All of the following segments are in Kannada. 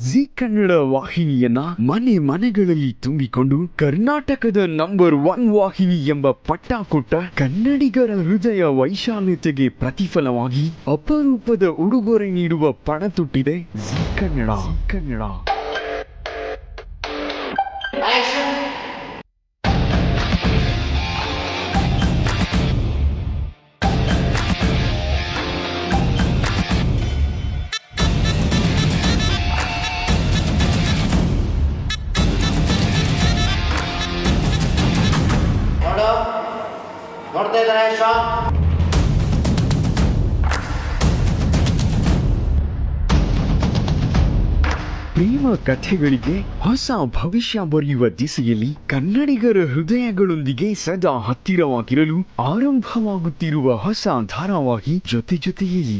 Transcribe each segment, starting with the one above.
ಜಿ ಕನ್ನಡ ವಾಹಿನಿಯನ್ನ ಮನೆ ಮನೆಗಳಲ್ಲಿ ತುಂಬಿಕೊಂಡು ಕರ್ನಾಟಕದ ನಂಬರ್ 1 ವಾಹಿನಿ ಎಂಬ ಪಟ್ಟ ಕೊಟ್ಟ ಕನ್ನಡಿಗರ ಹೃದಯ ವೈಶಾಲ್ಯತೆಗೆ ಪ್ರತಿಫಲವಾಗಿ ಅಪರೂಪದ ಉಡುಗೊರೆ ನೀಡುವ ಪಣ ತೊಟ್ಟಿದೆ ಜಿ ಕನ್ನಡ. ನೋಡ್ತಾ ಇದ್ದಾರೆ ಪ್ರೇಮ ಕಥೆಗಳಿಗೆ ಹೊಸ ಭವಿಷ್ಯ ಬರೆಯುವ ದಿಸೆಯಲ್ಲಿ ಕನ್ನಡಿಗರ ಹೃದಯಗಳೊಂದಿಗೆ ಸದಾ ಹತ್ತಿರವಾಗಿರಲು ಆರಂಭವಾಗುತ್ತಿರುವ ಹೊಸ ಧಾರಾವಾಹಿ ಜೊತೆಯಲ್ಲಿ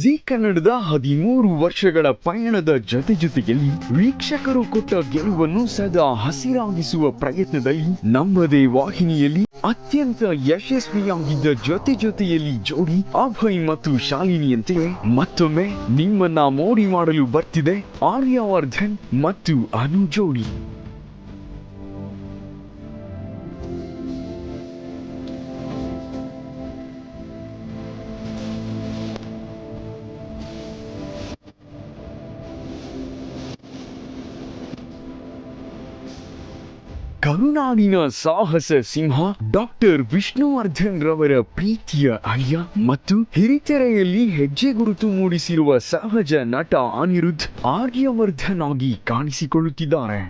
ಜಿ ಕನ್ನಡದ 13 ವರ್ಷಗಳ ಪಯಣದ ಜೊತೆಯಲ್ಲಿ ವೀಕ್ಷಕರು ಕೊಟ್ಟ ಗೆಲುವನ್ನು ಸದಾ ಹಸಿರಾಗಿಸುವ ಪ್ರಯತ್ನದಲ್ಲಿ ನಮ್ಮದೇ ವಾಹಿನಿಯಲ್ಲಿ ಅತ್ಯಂತ ಯಶಸ್ವಿಯಾಗಿದ್ದ ಜೊತೆಯಲ್ಲಿ ಜೋಡಿ ಅಭಯ್ ಮತ್ತು ಶಾಲಿನಿಯಂತೆ ಮತ್ತೊಮ್ಮೆ ನಿಮ್ಮನ್ನ ಮೋಡಿ ಮಾಡಲು ಬರ್ತಿದೆ ಆರ್ಯವರ್ಧನ್ ಮತ್ತು ಅನು ಜೋಡಿ. ಕರುನಾಡಿನ ಸಾಹಸ ಸಿಂಹ ಡಾಕ್ಟರ್ ವಿಷ್ಣುವರ್ಧನ್ ರವರ ಪ್ರೀತಿಯ ಅಳಿಯ ಮತ್ತು ಹಿರಿತೆರೆಯಲ್ಲಿ ಹೆಜ್ಜೆ ಗುರುತು ಮೂಡಿಸಿರುವ ಸಹಜ ನಟ ಅನಿರುದ್ಧ್ ಆರ್ಯವರ್ಧನ್ ಆಗಿ ಕಾಣಿಸಿಕೊಳ್ಳುತ್ತಿದ್ದಾರೆ.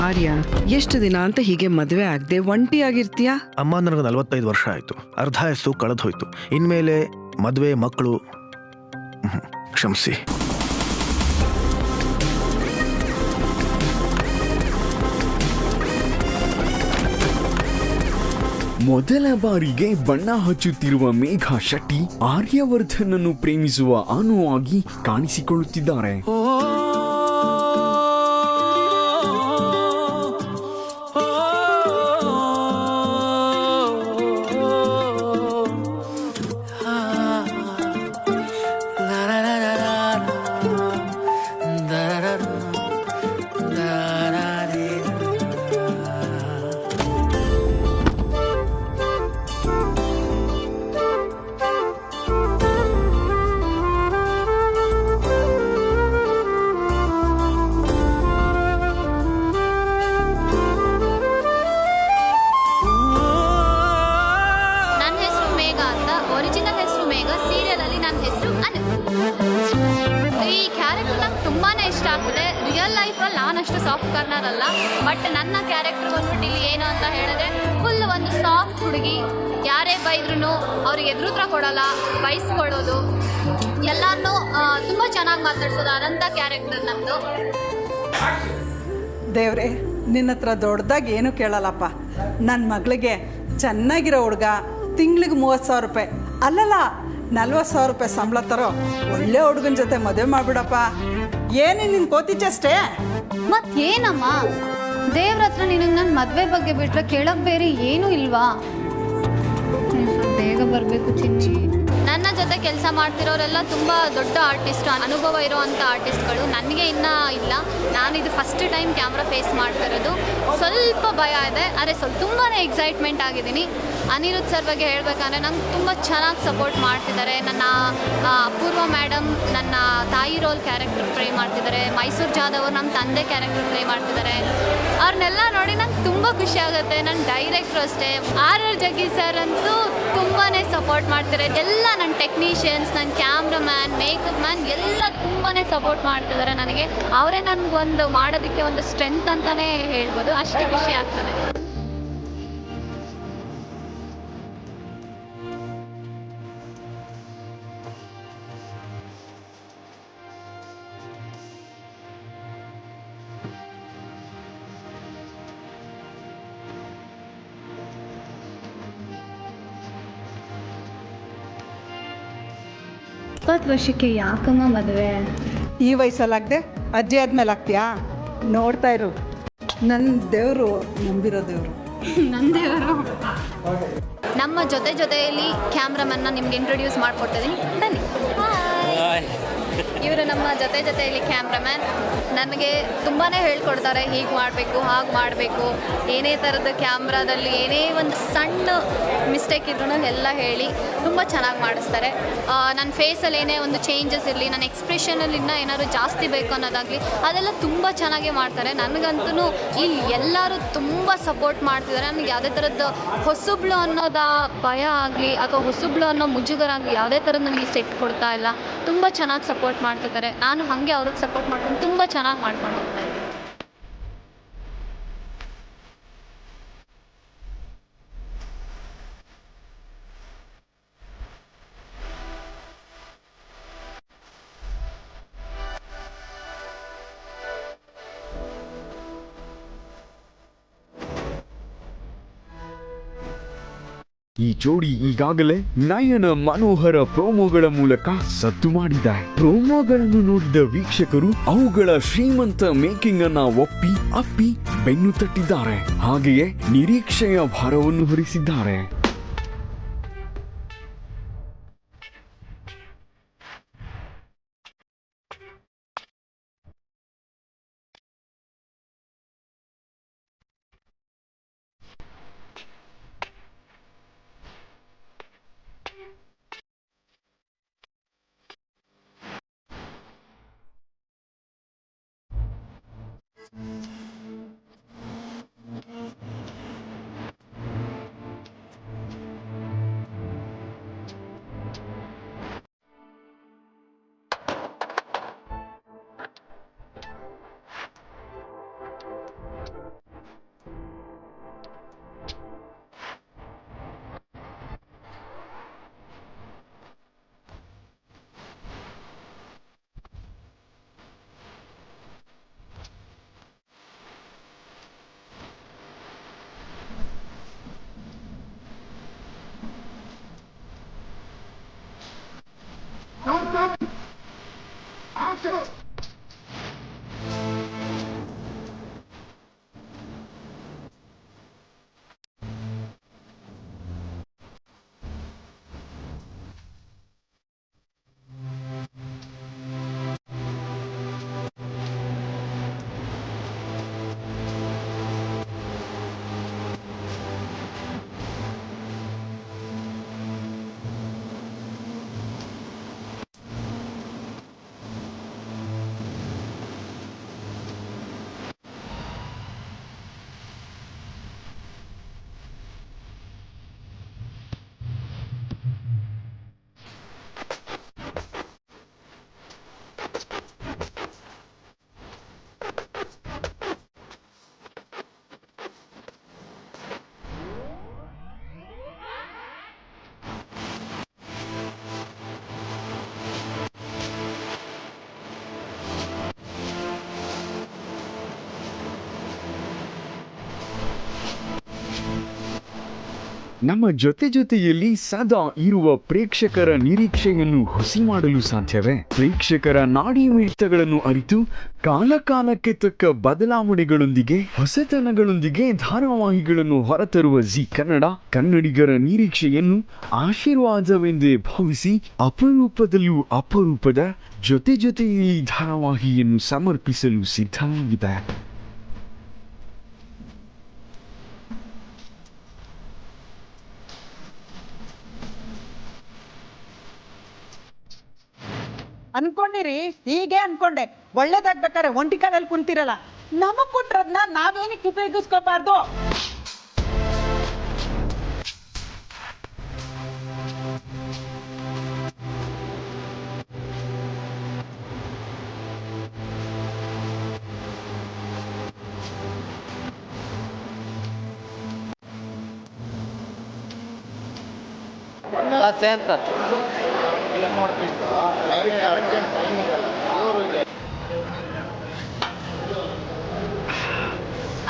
ಆರ್ಯ, ಎಷ್ಟು ದಿನ ಅಂತ ಹೀಗೆ ಮದುವೆ ಆಗದೆ ಒಂಟಿಯಾಗಿರ್ತೀಯಾ? ಅಮ್ಮ, ನನಗೆ 45 ವರ್ಷ ಆಯ್ತು. ಅರ್ಧ ವಯಸ್ಸು ಕಳೆದೋಯ್ತು. ಇನ್ಮೇಲೆ ಮದುವೆ, ಮಕ್ಕಳು, ಕ್ಷಮಿಸಿ. ಮೊದಲ ಬಾರಿಗೆ ಬಣ್ಣ ಹಚ್ಚುತ್ತಿರುವ ಮೇಘಾ ಶೆಟ್ಟಿ ಆರ್ಯವರ್ಧನ್ ಅನ್ನು ಪ್ರೇಮಿಸುವ ಅನು ಆಗಿ ಕಾಣಿಸಿಕೊಳ್ಳುತ್ತಿದ್ದಾರೆ. ಈ ಕ್ಯಾರೆಕ್ಟರ್ ನಂಗೆ ತುಂಬಾನೇ ಇಷ್ಟ ಆಗ್ತದೆ. ರಿಯಲ್ ಲೈಫಲ್ಲಿ ನಾನಷ್ಟು ಸಾಫ್ಟ್ ಕಾರ್ನರ್ ಅಲ್ಲ, ಬಟ್ ನನ್ನ ಕ್ಯಾರೆಕ್ಟರ್ ಬಂದ್ಬಿಟ್ಟು ಇಲ್ಲಿ ಏನು ಅಂತ ಹೇಳಿದ್ರೆ ಫುಲ್ ಒಂದು ಸಾಫ್ಟ್ ಹುಡುಗಿ. ಯಾರೇ ಬೈದ್ರೂ ಅವ್ರಿಗೆ ಎದುರುತ್ರ ಕೊಡಲ್ಲ, ಬೈಸ್ಕೊಳ್ಳೋದು, ಎಲ್ಲಾರನ್ನೂ ತುಂಬ ಚೆನ್ನಾಗಿ ಮಾತಾಡ್ಸೋದು, ಅದಂಥ ಕ್ಯಾರೆಕ್ಟರ್ ನಮ್ಮದು. ದೇವ್ರೆ, ನಿನ್ನ ಹತ್ರ ದೊಡ್ಡದಾಗಿ ಏನು ಕೇಳಲ್ಲಪ್ಪ. ನನ್ನ ಮಗಳಿಗೆ ಚೆನ್ನಾಗಿರೋ ಹುಡುಗ, ತಿಂಗ್ಳಿಗೆ 30,000 ರೂಪಾಯಿ ಅಲ್ಲಲ್ಲ 40,000 ರೂಪಾಯಿ ಸಂಬಳ ತರೋ ಒಳ್ಳೆ ಹುಡುಗನ ಜೊತೆ ಮದುವೆ ಮಾಡಿಬಿಡಪ್ಪ. ಏನೇ ನಿನ್ನ ಕೋತಿಚಷ್ಟೇ. ಮತ್ತೇನಮ್ಮ, ದೇವ್ರ ಹತ್ರ ನಿನಗೆ ನನ್ನ ಮದುವೆ ಬಗ್ಗೆ ಬಿಟ್ರೆ ಕೇಳೋಕೆ ಬೇರೆ ಏನೂ ಇಲ್ವಾ? ಬೇಗ ಬರಬೇಕು ಚಿಂಚಿ. ನನ್ನ ಜೊತೆ ಕೆಲಸ ಮಾಡ್ತಿರೋರೆಲ್ಲ ತುಂಬ ದೊಡ್ಡ ಆರ್ಟಿಸ್ಟ್, ಅನುಭವ ಇರೋವಂಥ ಆರ್ಟಿಸ್ಟ್ಗಳು. ನನಗೆ ಇನ್ನೂ ಇಲ್ಲ. ನಾನಿದು ಫಸ್ಟ್ ಟೈಮ್ ಕ್ಯಾಮ್ರಾ ಫೇಸ್ ಮಾಡ್ತಿರೋದು. ಸ್ವಲ್ಪ ಭಯ ಇದೆ, ಆದರೆ ತುಂಬಾ ಎಕ್ಸೈಟ್ಮೆಂಟ್ ಆಗಿದ್ದೀನಿ. ಅನಿರುದ್ಧ್ ಸರ್ ಬಗ್ಗೆ ಹೇಳಬೇಕಂದ್ರೆ ನಂಗೆ ತುಂಬ ಚೆನ್ನಾಗಿ ಸಪೋರ್ಟ್ ಮಾಡ್ತಿದ್ದಾರೆ. ನನ್ನ ಅಪೂರ್ವ ಮೇಡಮ್ ನನ್ನ ತಾಯಿ ರೋಲ್ ಕ್ಯಾರೆಕ್ಟರ್ ಪ್ಲೇ ಮಾಡ್ತಿದ್ದಾರೆ. ಮೈಸೂರು ಜಾಧವ್ ಅವರು ನಮ್ಮ ತಂದೆ ಕ್ಯಾರೆಕ್ಟರ್ ಪ್ಲೇ ಮಾಡ್ತಿದ್ದಾರೆ. ಅವ್ರನ್ನೆಲ್ಲ ನೋಡಿ ನಂಗೆ ತುಂಬ ಖುಷಿ ಆಗುತ್ತೆ. ನನ್ನ ಡೈರೆಕ್ಟ್ರು ಅಷ್ಟೇ, RR ಜಗ್ಗಿ ಸರ್ ಅಂತೂ ತುಂಬಾ ಸಪೋರ್ಟ್ ಮಾಡ್ತಾರೆ. ಎಲ್ಲ ನನ್ನ ಟೆಕ್ನಿಷಿಯನ್ಸ್, ನನ್ನ ಕ್ಯಾಮ್ರಾಮ್ಯಾನ್, ಮೇಕಪ್ ಮ್ಯಾನ್ ಎಲ್ಲ ತುಂಬಾ ಸಪೋರ್ಟ್ ಮಾಡ್ತಿದ್ದಾರೆ ನನಗೆ. ಅವರೇ ನನಗೊಂದು ಮಾಡೋದಕ್ಕೆ ಒಂದು ಸ್ಟ್ರೆಂತ್ ಅಂತಲೇ ಹೇಳ್ಬೋದು. ಅಷ್ಟು ಖುಷಿ ಆಗ್ತದೆ. ವರ್ಷಕ್ಕೆ ಯಾಕಮ್ಮ ಮದುವೆ? ಈ ವಯಸ್ಸಲ್ಲಾಗದೆ ಅಜ್ಜಿ ಆದ್ಮೇಲೆ ಆಗ್ತೀಯಾ? ನೋಡ್ತಾ ಇರು, ನನ್ನ ದೇವರು ನಂಬಿರೋ ದೇವರು. ನಮ್ಮ ಜೊತೆಯಲ್ಲಿ ಕ್ಯಾಮ್ರಾಮನ್ನ ನಿಮ್ಗೆ ಇಂಟ್ರೊಡ್ಯೂಸ್ ಮಾಡ್ಕೊಡ್ತಿದ್ದೀನಿ, ಬನ್ನಿ. ಇವರು ನಮ್ಮ ಜೊತೆಯಲ್ಲಿ ಕ್ಯಾಮ್ರಾಮ್ಯಾನ್. ನನಗೆ ತುಂಬಾ ಹೇಳ್ಕೊಡ್ತಾರೆ, ಹೀಗೆ ಮಾಡಬೇಕು, ಹಾಗೆ ಮಾಡಬೇಕು, ಏನೇ ಥರದ ಕ್ಯಾಮ್ರಾದಲ್ಲಿ ಏನೇ ಒಂದು ಸಣ್ಣ ಮಿಸ್ಟೇಕ್ ಇದ್ರೂ ಎಲ್ಲ ಹೇಳಿ ತುಂಬ ಚೆನ್ನಾಗಿ ಮಾಡಿಸ್ತಾರೆ. ನನ್ನ ಫೇಸಲ್ಲಿ ಏನೇ ಒಂದು ಚೇಂಜಸ್ ಇರಲಿ, ನನ್ನ ಎಕ್ಸ್ಪ್ರೆಷನಲ್ಲಿ ಇನ್ನೂ ಏನಾದ್ರು ಜಾಸ್ತಿ ಬೇಕು ಅನ್ನೋದಾಗಲಿ ಅದೆಲ್ಲ ತುಂಬ ಚೆನ್ನಾಗೇ ಮಾಡ್ತಾರೆ. ನನಗಂತೂ ಇಲ್ಲಿ ಎಲ್ಲರೂ ತುಂಬ ಸಪೋರ್ಟ್ ಮಾಡ್ತಿದ್ದಾರೆ. ನನಗೆ ಯಾವುದೇ ಥರದ್ದು ಹೊಸಬ್ಳು ಅನ್ನೋದು ಭಯ ಆಗಲಿ ಅಥವಾ ಹೊಸಬ್ಳು ಅನ್ನೋ ಮುಜುಗರ ಆಗಲಿ ಯಾವುದೇ ಥರದ್ದು ನನಗೆ ಸೆಟ್ ಕೊಡ್ತಾ ಇಲ್ಲ. ತುಂಬ ಚೆನ್ನಾಗಿ ಸಪೋರ್ಟ್ ಮಾಡ್ತಿದ್ದಾರೆ. ನಾನು ಹಾಗೆ ಅವ್ರಿಗೆ ಸಪೋರ್ಟ್ ಮಾಡ್ಕೊಂಡು ತುಂಬ ಚೆನ್ನಾಗಿ ಮಾಡ್ಕೊಂಡು ಹೋಗ್ತಾ ಇದ್ದೀನಿ. ಈ ಜೋಡಿ ಈಗಾಗಲೇ ನಯನ ಮನೋಹರ ಪ್ರೋಮೋಗಳ ಮೂಲಕ ಸದ್ದು ಮಾಡಿದೆ. ಪ್ರೋಮೋಗಳನ್ನು ನೋಡಿದ ವೀಕ್ಷಕರು ಅವುಗಳ ಶ್ರೀಮಂತ ಮೇಕಿಂಗ್ ಅನ್ನ ಅಪ್ಪಿ ಬೆನ್ನು ತಟ್ಟಿದ್ದಾರೆ. ಹಾಗೆಯೇ ನಿರೀಕ್ಷೆಯ ಭಾರವನ್ನು ಹೊರಿಸಿದ್ದಾರೆ. ನಮ್ಮ ಜೊತೆಯಲ್ಲಿ ಸದಾ ಇರುವ ಪ್ರೇಕ್ಷಕರ ನಿರೀಕ್ಷೆಯನ್ನು ಹುಸಿ ಮಾಡಲು ಸಾಧ್ಯವೇ? ಪ್ರೇಕ್ಷಕರ ನಾಡಿ ಮಿಡಿತಗಳನ್ನು ಅರಿತು ಕಾಲಕ್ಕೆ ತಕ್ಕ ಬದಲಾವಣೆಗಳೊಂದಿಗೆ ಹೊಸತನಗಳೊಂದಿಗೆ ಧಾರಾವಾಹಿಗಳನ್ನು ಹೊರತರುವ ಜಿ ಕನ್ನಡ ಕನ್ನಡಿಗರ ನಿರೀಕ್ಷೆಯನ್ನು ಆಶೀರ್ವಾದವೆಂದೇ ಭಾವಿಸಿ ಅಪರೂಪದಲ್ಲೂ ಅಪರೂಪದ ಜೊತೆಯಲ್ಲಿ ಧಾರಾವಾಹಿಯನ್ನು ಸಮರ್ಪಿಸಲು ಸಿದ್ಧವಾಗಿದೆ. ಅನ್ಕೊಂಡಿರಿ, ಹೀಗೆ ಅನ್ಕೊಂಡೆ. ಒಳ್ಳೇದಾಗ್ಬೇಕಾರೆ ಒಂಟಿ ಕಾಲಲ್ಲಿ ಕುಂತಿರಲ್ಲ, ನಮಗ್ ಕೊಟ್ರದ್ನ ನಾವೇನಕ್ಕೆ ಉಪಯೋಗಿಸ್ಕೋಬಾರ್ದು?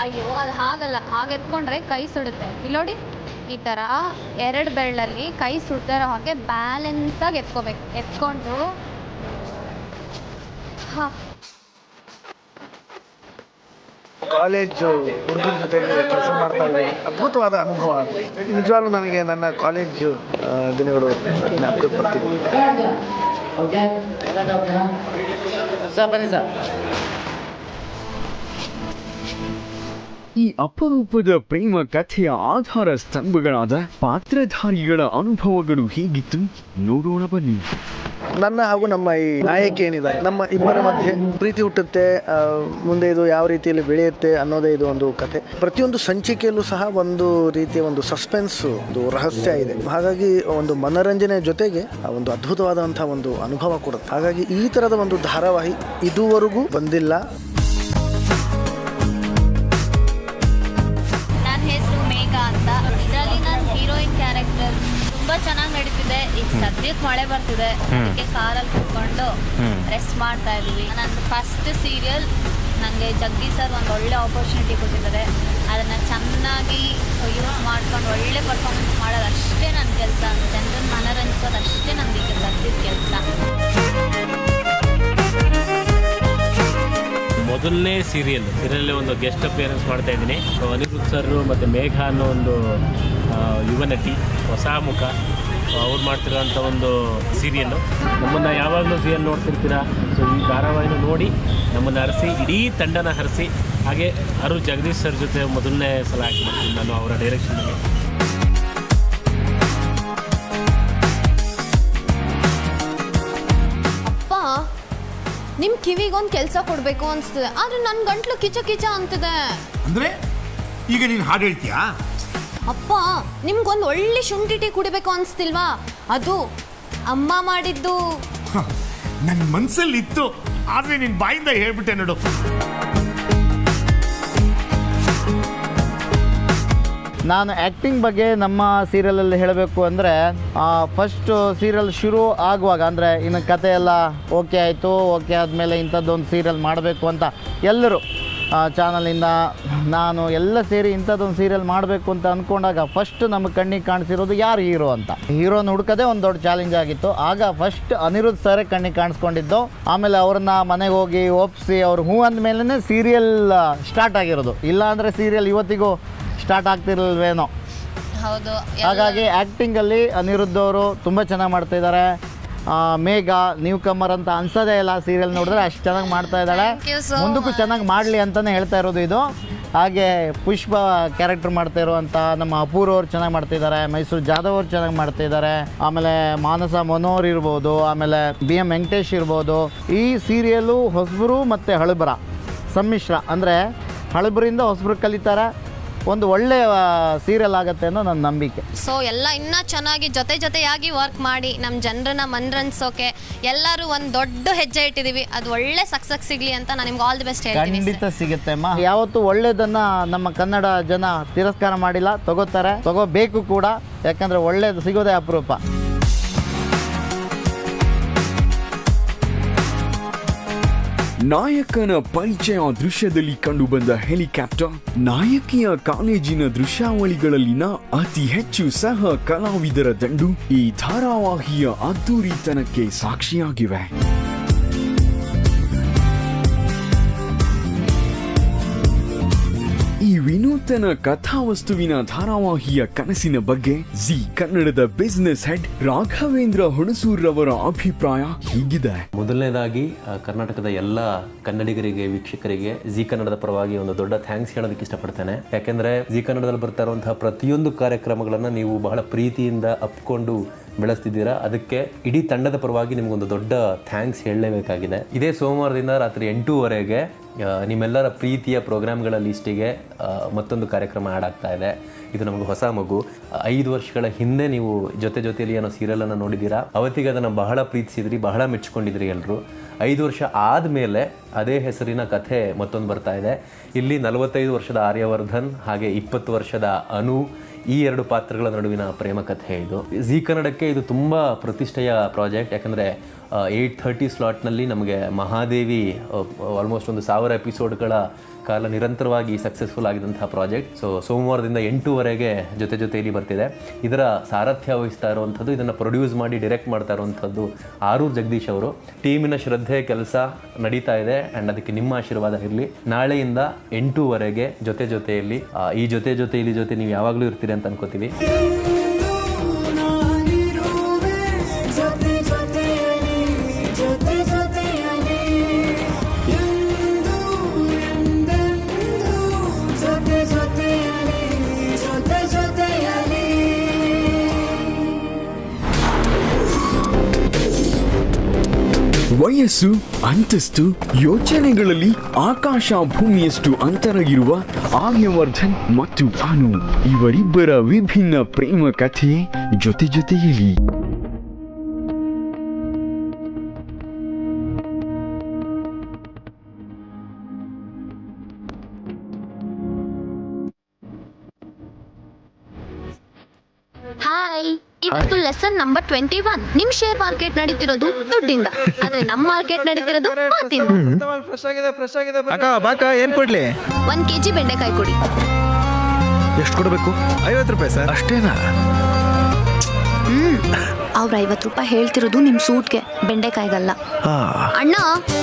ಅಯ್ಯೋ, ಅದು ಹಾಗಲ್ಲ. ಹಾಗೆ ಎತ್ಕೊಂಡ್ರೆ ಕೈ ಸುಡುತ್ತೆ. ಇಲ್ಲಿ ನೋಡಿ, ಈ ಥರ ಎರಡು ಬೆರಳಲ್ಲಿ ಕೈ ಸುಡ್ದಿರೋ ಹಾಗೆ ಬ್ಯಾಲೆನ್ಸಾಗಿ ಎತ್ಕೋಬೇಕು. ಎತ್ಕೊಂಡು ಕಾಲೇಜು ಹುಡುಗರ ಜೊತೆ ಕೆಲಸ ಮಾಡ್ತಾ ಇದ್ದೆ, ಅದ್ಭುತವಾದ ಅನುಭವ. ನಿಜವಾಗ್ಲೂ ನನಗೆ ನನ್ನ ಕಾಲೇಜು ದಿನಗಳು ಜ್ಞಾಪಕಕ್ಕೆ ಬರ್ತಿದ್ವಿ. ಈ ಅಪರೂಪದ ಪ್ರೇಮ ಕಥೆಯ ಆಧಾರ ಸ್ತಂಭಗಳಾದ ಪಾತ್ರಧಾರಿಗಳ ಅನುಭವಗಳು ಹೇಗಿತ್ತು ನೋಡೋಣ ಬನ್ನಿ. ನನ್ನ ಹಾಗೂ ನಮ್ಮ ಈ ನಾಯಕಿ ಏನಿದೆ, ನಮ್ಮ ಇಬ್ಬರ ಮಧ್ಯೆ ಪ್ರೀತಿ ಹುಟ್ಟುತ್ತೆ, ಮುಂದೆ ಇದು ಯಾವ ರೀತಿಯಲ್ಲಿ ಬೆಳೆಯುತ್ತೆ ಅನ್ನೋದೇ ಇದು ಒಂದು ಕತೆ. ಪ್ರತಿಯೊಂದು ಸಂಚಿಕೆಯಲ್ಲೂ ಸಹ ಒಂದು ರೀತಿಯ ಒಂದು ಸಸ್ಪೆನ್ಸ್, ಒಂದು ರಹಸ್ಯ ಇದೆ. ಹಾಗಾಗಿ ಒಂದು ಮನರಂಜನೆ ಜೊತೆಗೆ ಒಂದು ಅದ್ಭುತವಾದಂತಹ ಒಂದು ಅನುಭವ ಕೊಡುತ್ತೆ. ಹಾಗಾಗಿ ಈ ತರದ ಒಂದು ಧಾರಾವಾಹಿ ಇದುವರೆಗೂ ಬಂದಿಲ್ಲ. ನನ್ನ ಹೆಸರು ಮೇಘ ಅಂತ. ಇದರಲ್ಲಿ ನಾನು ಹೀರೋಯಿನ್ ಕ್ಯಾರೆಕ್ಟರ್. ತುಂಬಾ ಚೆನ್ನಾಗಿ ನಡೀತಿದೆ. ಈಗ ಸದ್ಯಕ್ಕೆ ಮಳೆ ಬರ್ತಿದೆ, ಅದಕ್ಕೆ ಕಾರಲ್ಲಿ ಕುತ್ಕೊಂಡು ರೆಸ್ಟ್ ಮಾಡ್ತಾ ಇದೀವಿ. ನಂದು ಫಸ್ಟ್ ಸೀರಿಯಲ್. ನನಗೆ ಜಗ್ಗಿ ಸರ್ ಒಂದು ಒಳ್ಳೆ ಆಪರ್ಚುನಿಟಿ ಕೊಟ್ಟಿದ್ದಾರೆ. ಅದನ್ನ ಚೆನ್ನಾಗಿ ಯೂಸ್ ಮಾಡ್ಕೊಂಡು ಒಳ್ಳೆ ಪರ್ಫಾರ್ಮೆನ್ಸ್ ಮಾಡೋದು ಅಷ್ಟೇ ನನ್ನ ಕೆಲಸ. ಜನರನ್ನ ಮನರಂಜಿಸೋದು ಅಷ್ಟೇ ನನಗೆ ಈಗ ಸದ್ಯದ ಕೆಲಸ. ಮೊದಲನೇ ಸೀರಿಯಲ್ ಒಂದು ಗೆಸ್ಟ್ ಅಪಿಯರೆನ್ಸ್ ಮಾಡ್ತಾ ಇದ್ದೀನಿ. ಅನಿರುದ್ಧ್ ಸರ್ ಮತ್ತು ಮೇಘ ಅನ್ನೋ ಒಂದು ಯುವ ನಟಿ, ಹೊಸ ಮುಖ, ಅವ್ರು ಮಾಡ್ತಿರೋಂಥ ಒಂದು ಸೀರಿಯಲ್ಲು. ನಮ್ಮನ್ನು ಯಾವಾಗಲೂ ಸೀರಿಯಲ್ ನೋಡ್ತಿರ್ತೀರಾ. ಸೊ ಈ ಧಾರಾವಾಹಿನ ನೋಡಿ ನಮ್ಮನ್ನು ಹರಿಸಿ, ಇಡೀ ತಂಡನ ಹರಿಸಿ. ಹಾಗೆ ಜಗದೀಶ್ ಸರ್ ಜೊತೆ ಮೊದಲನೇ ಸಲ ಆ್ಯಕ್ಟ್ ಮಾಡ್ತೀನಿ ನಾನು ಅವರ ಡೈರೆಕ್ಷನ್ನಲ್ಲಿ. ನಿಮ್ಮ ಕಿವಿಗೊಂದು ಕೆಲಸ ಕೊಡಬೇಕು ಅನಿಸ್ತದೆ, ಆದರೆ ನನ್ನ ಗಂಟ್ಲು ಕಿಚ ಕಿಚ ಅಂತಿದೆ. ಅಂದರೆ ಈಗ ನೀನು ಹಾಡು ಹೇಳ್ತೀಯಾ? ಅಪ್ಪ, ನಿಮ್ಗೊಂದು ಒಳ್ಳೆ ಶುಂಠಿ ಟೀ ಕುಡಿಬೇಕು ಅನಿಸ್ತಿಲ್ವಾ? ಅದು ಅಮ್ಮ ಮಾಡಿದ್ದು. ನನ್ನ ಮನಸ್ಸಲ್ಲಿ ಇತ್ತು, ಆದರೆ ನಿನ್ನ ಬಾಯಿಂದ ಹೇಳ್ಬಿಟ್ಟೆ ನೋಡು. ನಾನು ಆ್ಯಕ್ಟಿಂಗ್ ಬಗ್ಗೆ ನಮ್ಮ ಸೀರಿಯಲಲ್ಲಿ ಹೇಳಬೇಕು ಅಂದರೆ, ಫಸ್ಟು ಸೀರಿಯಲ್ ಶುರು ಆಗುವಾಗ, ಅಂದರೆ ಇನ್ನು ಕತೆ ಎಲ್ಲ ಓಕೆ ಆಯಿತು, ಓಕೆ ಆದಮೇಲೆ ಇಂಥದ್ದೊಂದು ಸೀರಿಯಲ್ ಮಾಡಬೇಕು ಅಂತ ಎಲ್ಲರೂ ಚಾನಲಿಂದ ನಾನು ಎಲ್ಲ ಸೇರಿ ಇಂಥದ್ದೊಂದು ಸೀರಿಯಲ್ ಮಾಡಬೇಕು ಅಂತ ಅಂದ್ಕೊಂಡಾಗ ಫಸ್ಟ್ ನಮ್ಮ ಕಣ್ಣಿಗೆ ಕಾಣಿಸಿರೋದು ಯಾರು ಹೀರೋ ಅಂತ. ಹೀರೋನ ಹುಡ್ಕೋದೇ ಒಂದು ದೊಡ್ಡ ಚಾಲೆಂಜ್ ಆಗಿತ್ತು. ಆಗ ಫಸ್ಟ್ ಅನಿರುದ್ಧ್ ಸರೇ ಕಣ್ಣಿಗೆ ಕಾಣಿಸ್ಕೊಂಡಿದ್ದು. ಆಮೇಲೆ ಅವ್ರನ್ನ ಮನೆಗೆ ಹೋಗಿ ಒಪ್ಪಿಸಿ ಅವ್ರು ಹೂ ಅಂದಮೇಲೆ ಸೀರಿಯಲ್ ಸ್ಟಾರ್ಟ್ ಆಗಿರೋದು. ಇಲ್ಲಾಂದರೆ ಸೀರಿಯಲ್ ಇವತ್ತಿಗೂ ಸ್ಟಾರ್ಟ್ ಆಗ್ತಿರಲ್ವೇನೋ. ಹೌದು. ಹಾಗಾಗಿ ಆ್ಯಕ್ಟಿಂಗಲ್ಲಿ ಅನಿರುದ್ಧ್ ಅವರು ತುಂಬ ಚೆನ್ನಾಗಿ ಮಾಡ್ತಾಯಿದ್ದಾರೆ. ಮೇಘ ನ್ಯೂ ಕಮ್ಮರ್ ಅಂತ ಅನ್ಸೋದೇ ಇಲ್ಲ, ಸೀರಿಯಲ್ ನೋಡಿದ್ರೆ ಅಷ್ಟು ಚೆನ್ನಾಗಿ ಮಾಡ್ತಾ ಇದ್ದಾಳೆ. ಮುಂದಕ್ಕೂ ಚೆನ್ನಾಗಿ ಮಾಡಲಿ ಅಂತಲೇ ಹೇಳ್ತಾ ಇರೋದು ಇದು. ಹಾಗೆ ಪುಷ್ಪ ಕ್ಯಾರೆಕ್ಟರ್ ಮಾಡ್ತಾ ಇರುವಂಥ ನಮ್ಮ ಅಪೂರ್ವ ಅವ್ರು ಚೆನ್ನಾಗಿ ಮಾಡ್ತಿದ್ದಾರೆ, ಮೈಸೂರು ಜಾಧವ್ ಅವ್ರು ಚೆನ್ನಾಗಿ ಮಾಡ್ತಿದ್ದಾರೆ, ಆಮೇಲೆ ಮಾನಸ ಮನೋಹರ್ ಇರ್ಬೋದು, ಆಮೇಲೆ BM ವೆಂಕಟೇಶ್ ಇರ್ಬೋದು. ಈ ಸೀರಿಯಲು ಹೊಸಬರು ಮತ್ತು ಹಳಬರ ಸಮ್ಮಿಶ್ರ, ಅಂದರೆ ಹಳಬರಿಂದ ಹೊಸಬರು ಕಲಿತಾರೆ. ಒಂದು ಒಳ್ಳೆಯ ಸೀರಿಯಲ್ ಆಗುತ್ತೆ ಅನ್ನೋ ನನ್ನ ನಂಬಿಕೆ. ಸೊ ಎಲ್ಲ ಇನ್ನೂ ಚೆನ್ನಾಗಿ ಜೊತೆಯಾಗಿ ವರ್ಕ್ ಮಾಡಿ ನಮ್ಮ ಜನರನ್ನ ಮನರಂಜಿಸೋಕೆ ಎಲ್ಲರೂ ಒಂದು ದೊಡ್ಡ ಹೆಜ್ಜೆ ಇಟ್ಟಿದ್ದೀವಿ. ಅದು ಒಳ್ಳೆ ಸಕ್ಸಸ್ ಸಿಗಲಿ ಅಂತ ನಾನು ನಿಮ್ಗೆ ಆಲ್ ದಿ ಬೆಸ್ಟ್ ಹೇಳ್ತೀನಿ. ಖಂಡಿತ ಸಿಗುತ್ತೆ ಅಮ್ಮ. ಯಾವತ್ತೂ ಒಳ್ಳೇದನ್ನು ನಮ್ಮ ಕನ್ನಡ ಜನ ತಿರಸ್ಕಾರ ಮಾಡಿಲ್ಲ, ತಗೋತಾರೆ, ತಗೋಬೇಕು ಕೂಡ. ಯಾಕಂದರೆ ಒಳ್ಳೇದು ಸಿಗೋದೇ ಅಪರೂಪ. ನಾಯಕನ ಪರಿಚಯ ದೃಶ್ಯದಲ್ಲಿ ಕಂಡುಬಂದ ಹೆಲಿಕಾಪ್ಟರ್ ನಾಯಕಿಯ ಕಾಲೇಜಿನ ದೃಶ್ಯಾವಳಿಗಳಲ್ಲಿನ ಅತಿ ಹೆಚ್ಚು ಸಹ ಕಲಾವಿದರ ದಂಡು ಈ ಧಾರಾವಾಹಿಯ ಅದ್ದೂರಿತನಕ್ಕೆ ಸಾಕ್ಷಿಯಾಗಿವೆ. ಈ ವಿನೂತನ ಕಥಾವಸ್ತುವಿನ ಧಾರಾವಾಹಿಯ ಕನಸಿನ ಬಗ್ಗೆ ಜಿ ಕನ್ನಡದ ಬಿಸಿನೆಸ್ ಹೆಡ್ ರಾಘವೇಂದ್ರ ಹುಣಸೂರ್ರವರ ಅಭಿಪ್ರಾಯ ಹೀಗಿದೆ. ಮೊದಲನೇದಾಗಿ ಕರ್ನಾಟಕದ ಎಲ್ಲ ಕನ್ನಡಿಗರಿಗೆ, ವೀಕ್ಷಕರಿಗೆ ಜಿ ಕನ್ನಡದ ಪರವಾಗಿ ಒಂದು ದೊಡ್ಡ ಥ್ಯಾಂಕ್ಸ್ ಹೇಳೋದಕ್ಕೆ ಇಷ್ಟಪಡ್ತೇನೆ. ಯಾಕೆಂದ್ರೆ ಜಿ ಕನ್ನಡದಲ್ಲಿ ಬರ್ತಾ ಇರುವಂತಹ ಪ್ರತಿಯೊಂದು ಕಾರ್ಯಕ್ರಮಗಳನ್ನ ನೀವು ಬಹಳ ಪ್ರೀತಿಯಿಂದ ಅಪ್ಕೊಂಡು ಬೆಳೆಸ್ತಿದ್ದೀರಾ. ಅದಕ್ಕೆ ಇಡೀ ತಂಡದ ಪರವಾಗಿ ನಿಮ್ಗೊಂದು ದೊಡ್ಡ ಥ್ಯಾಂಕ್ಸ್ ಹೇಳಲೇಬೇಕಾಗಿದೆ. ಇದೇ ಸೋಮವಾರದಿಂದ ರಾತ್ರಿ 8:00 ನಿಮ್ಮೆಲ್ಲರ ಪ್ರೀತಿಯ ಪ್ರೋಗ್ರಾಮ್ಗಳ ಲಿಸ್ಟಿಗೆ ಮತ್ತೊಂದು ಕಾರ್ಯಕ್ರಮ ಆ್ಯಡ್ ಆಗ್ತಾ ಇದೆ. ಇದು ನಮಗೆ ಹೊಸ ಮಗು. 5 ವರ್ಷಗಳ ಹಿಂದೆ ನೀವು ಜೊತೆಯಲ್ಲಿ ಏನೋ ಸೀರಿಯಲನ್ನು ನೋಡಿದ್ದೀರಾ. ಅವತ್ತಿಗೆ ಅದನ್ನು ಬಹಳ ಪ್ರೀತಿಸಿದ್ರಿ, ಬಹಳ ಮೆಚ್ಕೊಂಡಿದ್ರಿ ಎಲ್ಲರೂ. 5 ವರ್ಷ ಆದಮೇಲೆ ಅದೇ ಹೆಸರಿನ ಕಥೆ ಮತ್ತೊಂದು ಬರ್ತಾ ಇದೆ. ಇಲ್ಲಿ 45 ವರ್ಷದ ಆರ್ಯವರ್ಧನ್ ಹಾಗೆ 20 ವರ್ಷದ ಅನು, ಈ 2 ಪಾತ್ರಗಳ ನಡುವಿನ ಪ್ರೇಮ ಕಥೆ ಇದು. ಜಿ ಕನ್ನಡಕ್ಕೆ ಇದು ತುಂಬ ಪ್ರತಿಷ್ಠೆಯ ಪ್ರಾಜೆಕ್ಟ್. ಯಾಕಂದರೆ 8:30 ಸ್ಲಾಟ್ನಲ್ಲಿ ನಮಗೆ ಮಹಾದೇವಿ ಆಲ್ಮೋಸ್ಟ್ ಒಂದು 1000 ಎಪಿಸೋಡ್ಗಳ ಕಾಲ ನಿರಂತರವಾಗಿ ಸಕ್ಸಸ್ಫುಲ್ ಆಗಿದಂತಹ ಪ್ರಾಜೆಕ್ಟ್. ಸೋಮವಾರದಿಂದ 8ವರೆಗೆ ಜೊತೆಯಲ್ಲಿ ಬರ್ತಿದೆ. ಇದರ ಸಾರಥ್ಯ ವಹಿಸ್ತಾ ಇರುವಂಥದ್ದು, ಇದನ್ನು ಪ್ರೊಡ್ಯೂಸ್ ಮಾಡಿ ಡೈರೆಕ್ಟ್ ಮಾಡ್ತಾ ಇರುವಂಥದ್ದು ಆರೂರ್ ಜಗದೀಶ್ ಅವರು. ಟೀಮಿನ ಶ್ರದ್ಧೆ ಕೆಲಸ ನಡೀತಾ ಇದೆ ಆ್ಯಂಡ್ ಅದಕ್ಕೆ ನಿಮ್ಮ ಆಶೀರ್ವಾದ ಇರಲಿ. ನಾಳೆಯಿಂದ 8ವರೆಗೆ ಜೊತೆಯಲ್ಲಿ ಈ ಜೊತೆ ನೀವು ಯಾವಾಗಲೂ ಇರ್ತೀರಿ ಅಂತ ಅನ್ಕೋತೀವಿ. ವಯಸ್ಸು, ಅಂತಸ್ತು, ಯೋಚನೆಗಳಲ್ಲಿ ಆಕಾಶ ಭೂಮಿಯಷ್ಟು ಅಂತರ ಇರುವ ಆರ್ಯವರ್ಧನ್ ಮತ್ತು ಅನು ಇವರಿಬ್ಬರ ವಿಭಿನ್ನ ಪ್ರೇಮ ಕಥೆ ಜೊತೆಯಲ್ಲಿ. ಹಾಯ್, ಇವತ್ತು ಲೆಸನ್ ನಂಬರ್ 21. ನಿಮ್ ಶೇರ್ ಮಾರ್ಕೆಟ್ ನಡೀತಿರೋದು ದುಡ್ಡಿಂದ, ಆದ್ರೆ ನಮ್ಮ ಮಾರ್ಕೆಟ್ ನಡೀತಿರೋದು ಮಾತಿಂದ. ಏನ್ ಕೊಡ್ಲಿ? 1 kg ಬೆಂಡೆಕಾಯಿ ಕೊಡಿ. ಎಷ್ಟು ಕೊಡಬೇಕು? 50 ರೂಪಾಯಿ ಸರ್. ಅಷ್ಟೇನಾ? ಅವ್ರು 50 ರೂಪಾಯಿ ಹೇಳ್ತಿರೋದು ನಿಮ್ ಸೂಟ್ಗೆ, ಬೆಂಡೆಕಾಯಿಗಲ್ಲ. ಅಣ್ಣ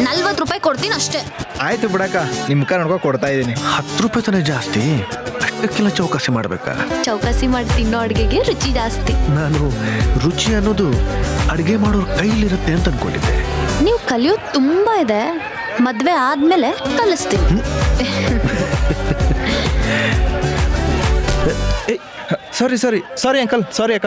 40 ರೂಪಾಯಿ ಕೊಡ್ತೀನಿ ಅಷ್ಟೇ. ಆಯ್ತು ಬಿಡಕ್ಕ, ನಿಮ್ ಮುಖ ನೋಡ್ಕೊ ಕೊಡ್ತಾ ಇದೀನಿ. 10 ರೂಪಾಯಿ ತಾನೇ ಜಾಸ್ತಿ, ಅಷ್ಟಕ್ಕೆಲ್ಲ ಚೌಕಾಸಿ ಮಾಡ್ಬೇಕಾ? ಚೌಕಾಸಿ ಮಾಡಿ ತಿನ್ನೋ ಅಡ್ಗೆಗೆ ರುಚಿ ಜಾಸ್ತಿ. ನಾನು ರುಚಿ ಅನ್ನೋದು ಅಡ್ಗೆ ಮಾಡೋರ್ ಕೈಲಿರುತ್ತೆ ಅಂತ ಅನ್ಕೊಂಡಿದ್ದೆ. ನೀವು ಕಲಿಯೋದು ತುಂಬಾ ಇದೆ, ಮದ್ವೆ ಆದ್ಮೇಲೆ ಕಲಿಸ್ತೀನಿ. ಸಾರಿ ಅಂಕಲ್, ಸಾರಿ ಅಕ್ಕ.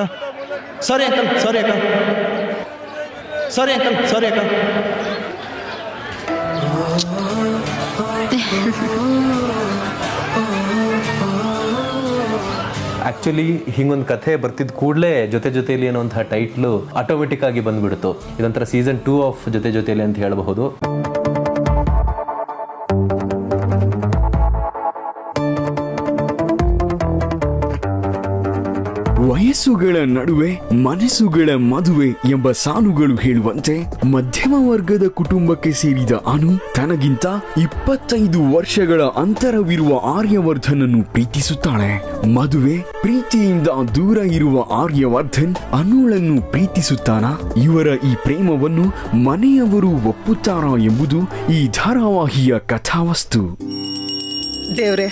ಆ್ಯಕ್ಚುಲಿ ಹಿಂಗೊಂದು ಕಥೆ ಬರ್ತಿದ್ದ ಕೂಡಲೇ ಜೊತೆಯಲ್ಲಿ ಅನ್ನೋಂಥ ಟೈಟ್ಲು ಆಟೋಮೆಟಿಕ್ ಆಗಿ ಬಂದ್ಬಿಡ್ತು. ಇದೊಂಥರ ಸೀಸನ್ 2 ಆಫ್ ಜೊತೆಯಲ್ಲಿ ಅಂತ ಹೇಳಬಹುದು. ವಯಸ್ಸುಗಳ ನಡುವೆ ಮನಸ್ಸುಗಳ ಮದುವೆ ಎಂಬ ಸಾಲುಗಳು ಹೇಳುವಂತೆ ಮಧ್ಯಮ ವರ್ಗದ ಕುಟುಂಬಕ್ಕೆ ಸೇರಿದ ಅನು ತನಗಿಂತ 25 ವರ್ಷಗಳ ಅಂತರವಿರುವ ಆರ್ಯವರ್ಧನನ್ನು ಪ್ರೀತಿಸುತ್ತಾಳೆ. ಮದುವೆ ಪ್ರೀತಿಯಿಂದ ದೂರ ಇರುವ ಆರ್ಯವರ್ಧನ್ ಅನುಳನ್ನು ಪ್ರೀತಿಸುತ್ತಾನಾ? ಇವರ ಈ ಪ್ರೇಮವನ್ನು ಮನೆಯವರು ಒಪ್ಪುತ್ತಾರಾ ಎಂಬುದು ಈ ಧಾರಾವಾಹಿಯ ಕಥಾವಸ್ತು. ದೇವ್ರೆ,